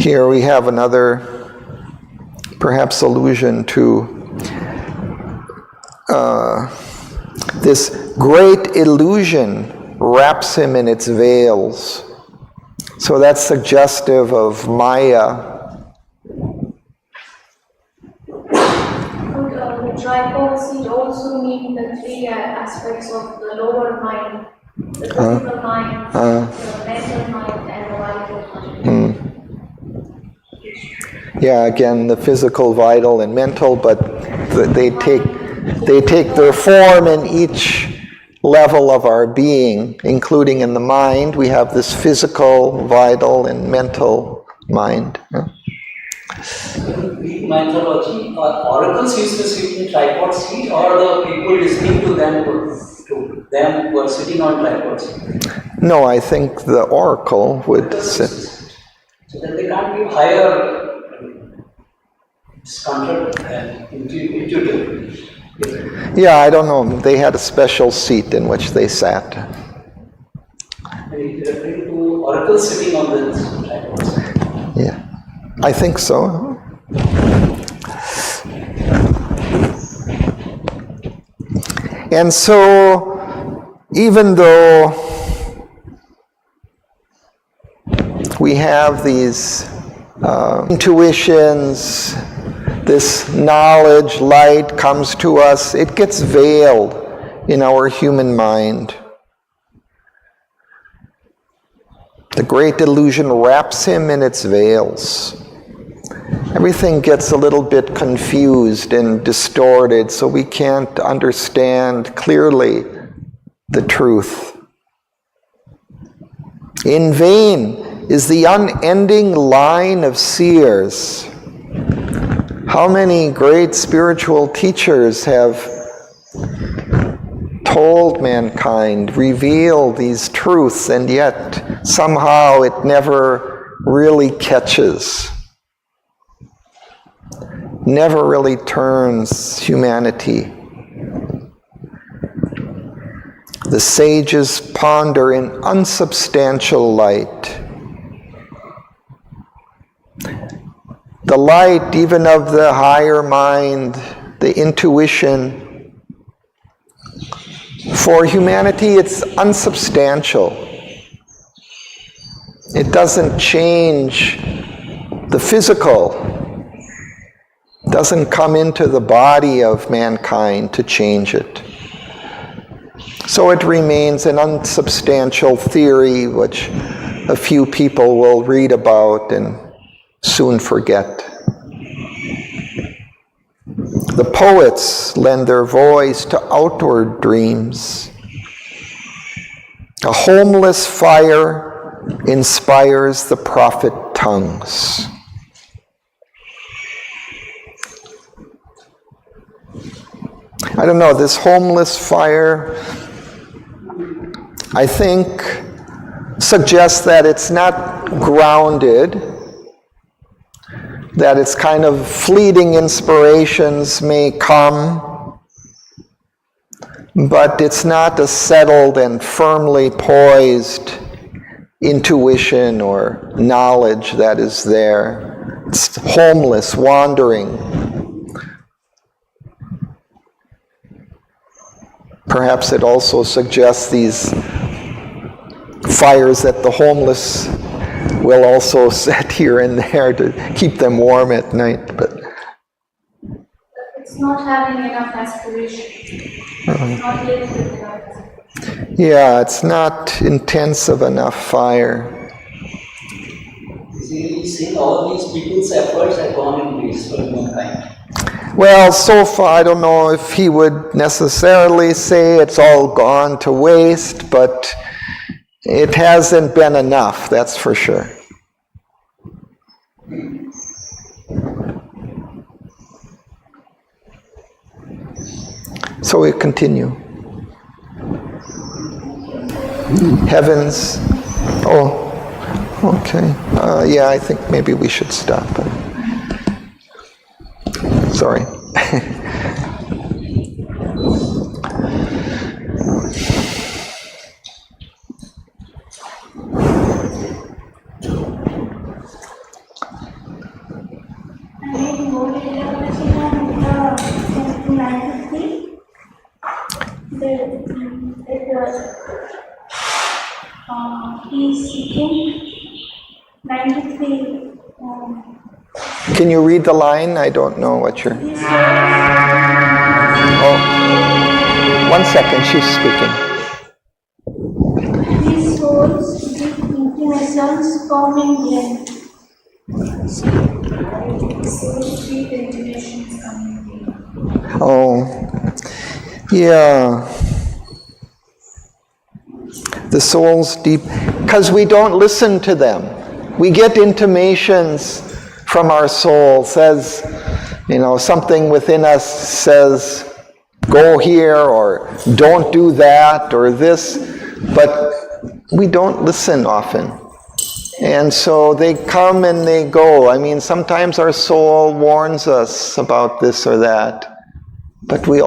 Here we have another, perhaps, allusion to this great illusion wraps him in its veils. So that's suggestive of Maya. Would the tripod seat also mean the three aspects of the lower mind? The physical mind, the mental mind, and the vital mind. Yeah, again, the physical, vital, and mental, but they take their form in each level of our being, including in the mind. We have this physical, vital, and mental mind. In Greek mythology, oracles used to sit in tripod seat, or the people listening to them were sitting on tripod seat? No, I think the oracle would sit. So that they can't be higher. It's intuitive. Yeah, I don't know. They had a special seat in which they sat. Are you referring to oracles sitting on the tripod? Yeah, I think so. And so, even though we have these intuitions, this knowledge, light comes to us, it gets veiled in our human mind. The great illusion wraps him in its veils. Everything gets a little bit confused and distorted, so we can't understand clearly the truth. In vain is the unending line of seers. How many great spiritual teachers have told mankind, revealed these truths, and yet somehow it never really catches, never really turns humanity. The sages ponder in unsubstantial light. The light even of the higher mind, the intuition. For humanity, it's unsubstantial. It doesn't change the physical. It doesn't come into the body of mankind to change it. So it remains an unsubstantial theory which a few people will read about and soon forget. The poets lend their voice to outward dreams. A homeless fire inspires the prophet tongues. I don't know, this homeless fire, I think, suggests that it's not grounded, that it's kind of fleeting inspirations may come, but it's not a settled and firmly poised intuition or knowledge that is there. It's homeless, wandering. Perhaps it also suggests these fires that the homeless will also set here and there to keep them warm at night. But not having enough aspiration. Not living with enough aspiration. Yeah, it's not intensive enough fire. You see, all these people's efforts have gone in waste for humankind. Well, so far, I don't know if he would necessarily say it's all gone to waste, but it hasn't been enough, that's for sure. So we continue. Heavens. Oh, okay. Yeah, I think maybe we should stop. Sorry. He's sitting 93. Can you read the line? I don't know what you're... Oh, 1 second, she's speaking. These souls, deep intimations, forming blend. Souls, deep intimations, coming blend. Oh, yeah. The soul's deep, because we don't listen to them. We get intimations from our soul, says, something within us says, go here, or don't do that, or this, but we don't listen often. And so they come and they go. I mean, sometimes our soul warns us about this or that, but we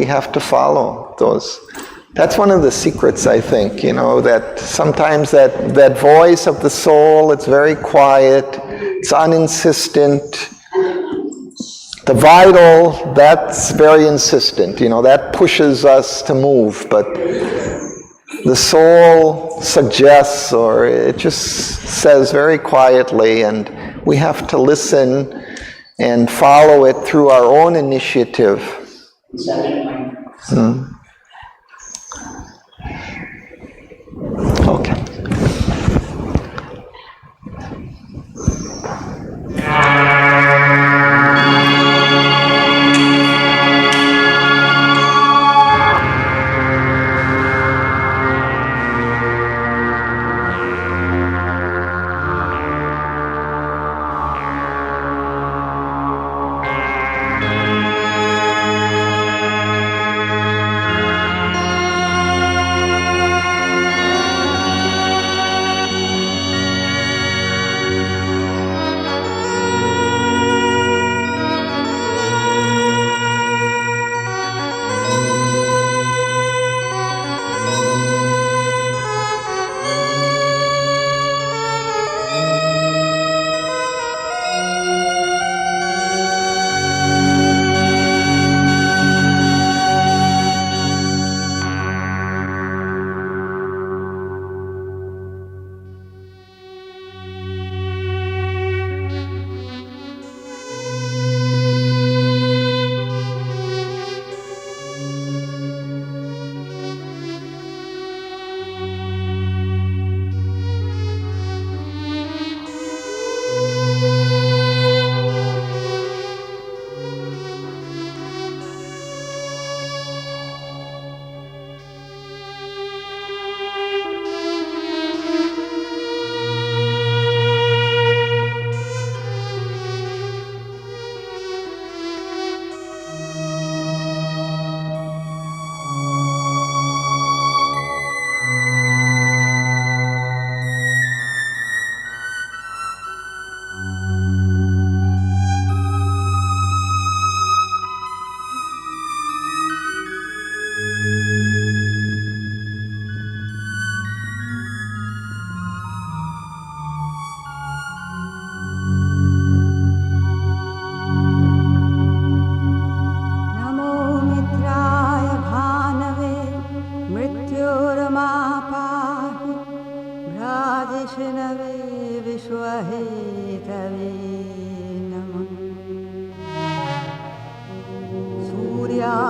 have to follow those. That's one of the secrets, I think, that sometimes that voice of the soul, it's very quiet, it's uninsistent. The vital, that's very insistent, that pushes us to move, but the soul suggests, or it just says very quietly, and we have to listen and follow it through our own initiative. Okay.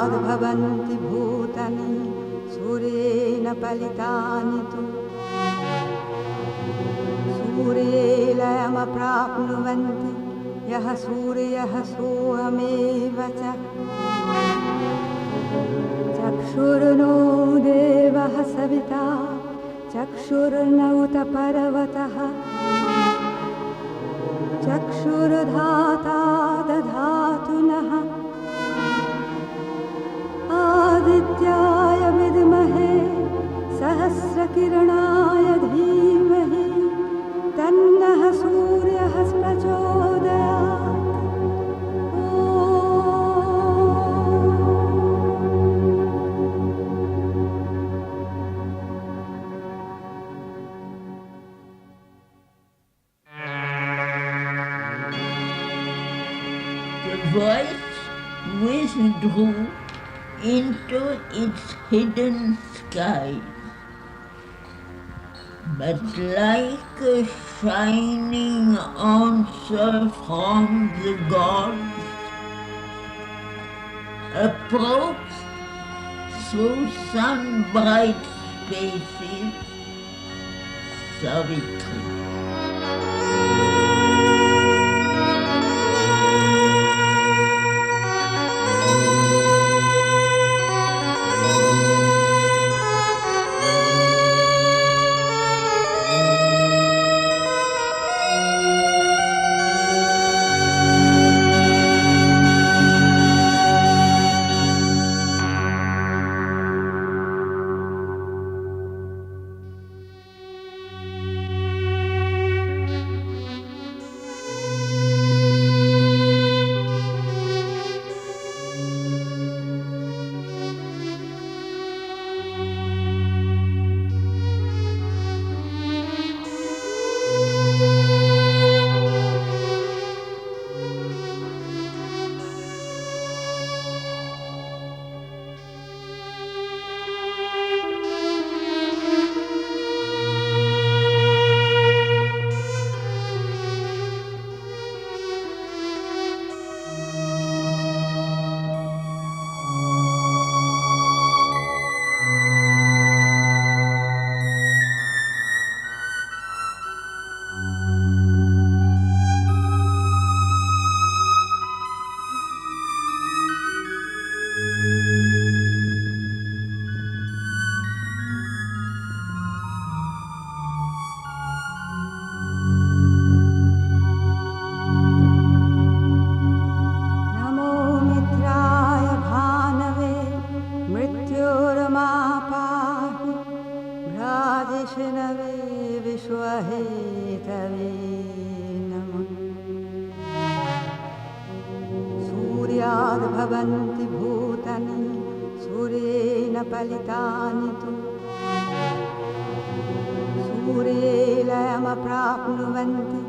सूर्याद् भवन्ति भूतानि सूर्येण पलितानि तु सूर्ये लयमप्राप्नुवन्ति यः सूर्यः सोऽहमेव च चक्षुर्नो देवः सविता चक्षुर्न उत पर्वतः चक्षुर्धाता दधातु नः आदित्याय विद्महे सहस्रकिरणाय धीमहि तन्नः सूर्यः प्रचोदयात् The voice withdrew into its hidden sky, but like a shining answer from the gods, approached through sun-bright spaces, Savitri. सूर्याद् भवन्ति भूतानि सूर्येण पलितानि तु सूर्ये लयमप्राप्नुवन्ति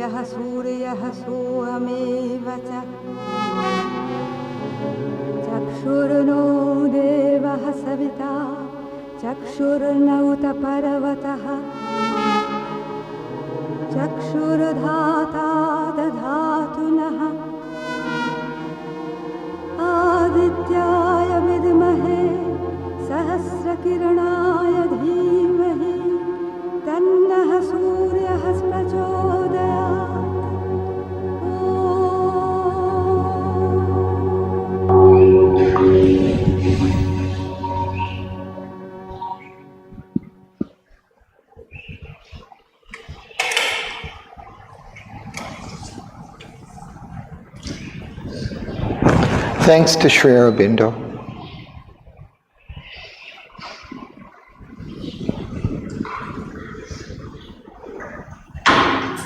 यः सूर्यः सोऽहमेव च चक्षुर्नो देवः सविता चक्षुर्न उत पर्वतः चक्षुर्धाता दधातु नः आदित्याय विद्महे सहस्रकिरणाय धीमहि तन्नः सूर्यः प्रचोदयात् Thanks to Sri Aurobindo.